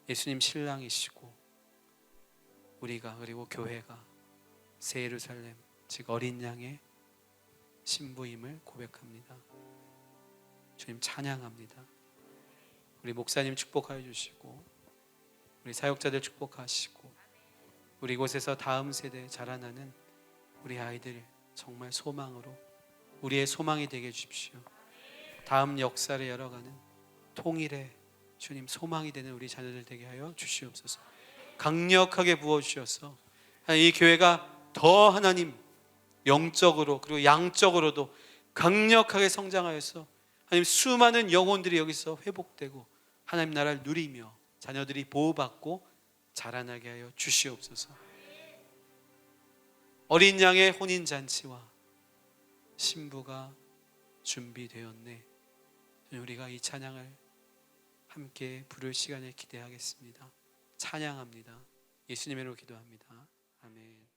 A: 예수님 신랑이시고 우리가, 그리고 교회가 새 예루살렘, 즉 어린 양의 신부임을 고백합니다. 주님 찬양합니다. 우리 목사님 축복하여 주시고 우리 사역자들 축복하시고 우리 이곳에서 다음 세대에 자라나는 우리 아이들 정말 소망으로, 우리의 소망이 되게 해주십시오. 다음 역사를 열어가는 통일의 주님 소망이 되는 우리 자녀들 되게 하여 주시옵소서. 강력하게 부어주셔서 이 교회가 더 하나님 영적으로 그리고 양적으로도 강력하게 성장하여서 하나님 수많은 영혼들이 여기서 회복되고 하나님 나라를 누리며 자녀들이 보호받고 자라나게 하여 주시옵소서. 어린 양의 혼인잔치와 신부가 준비되었네. 우리가 이 찬양을 함께 부를 시간을 기대하겠습니다. 찬양합니다. 예수님의 이름으로 기도합니다. 아멘.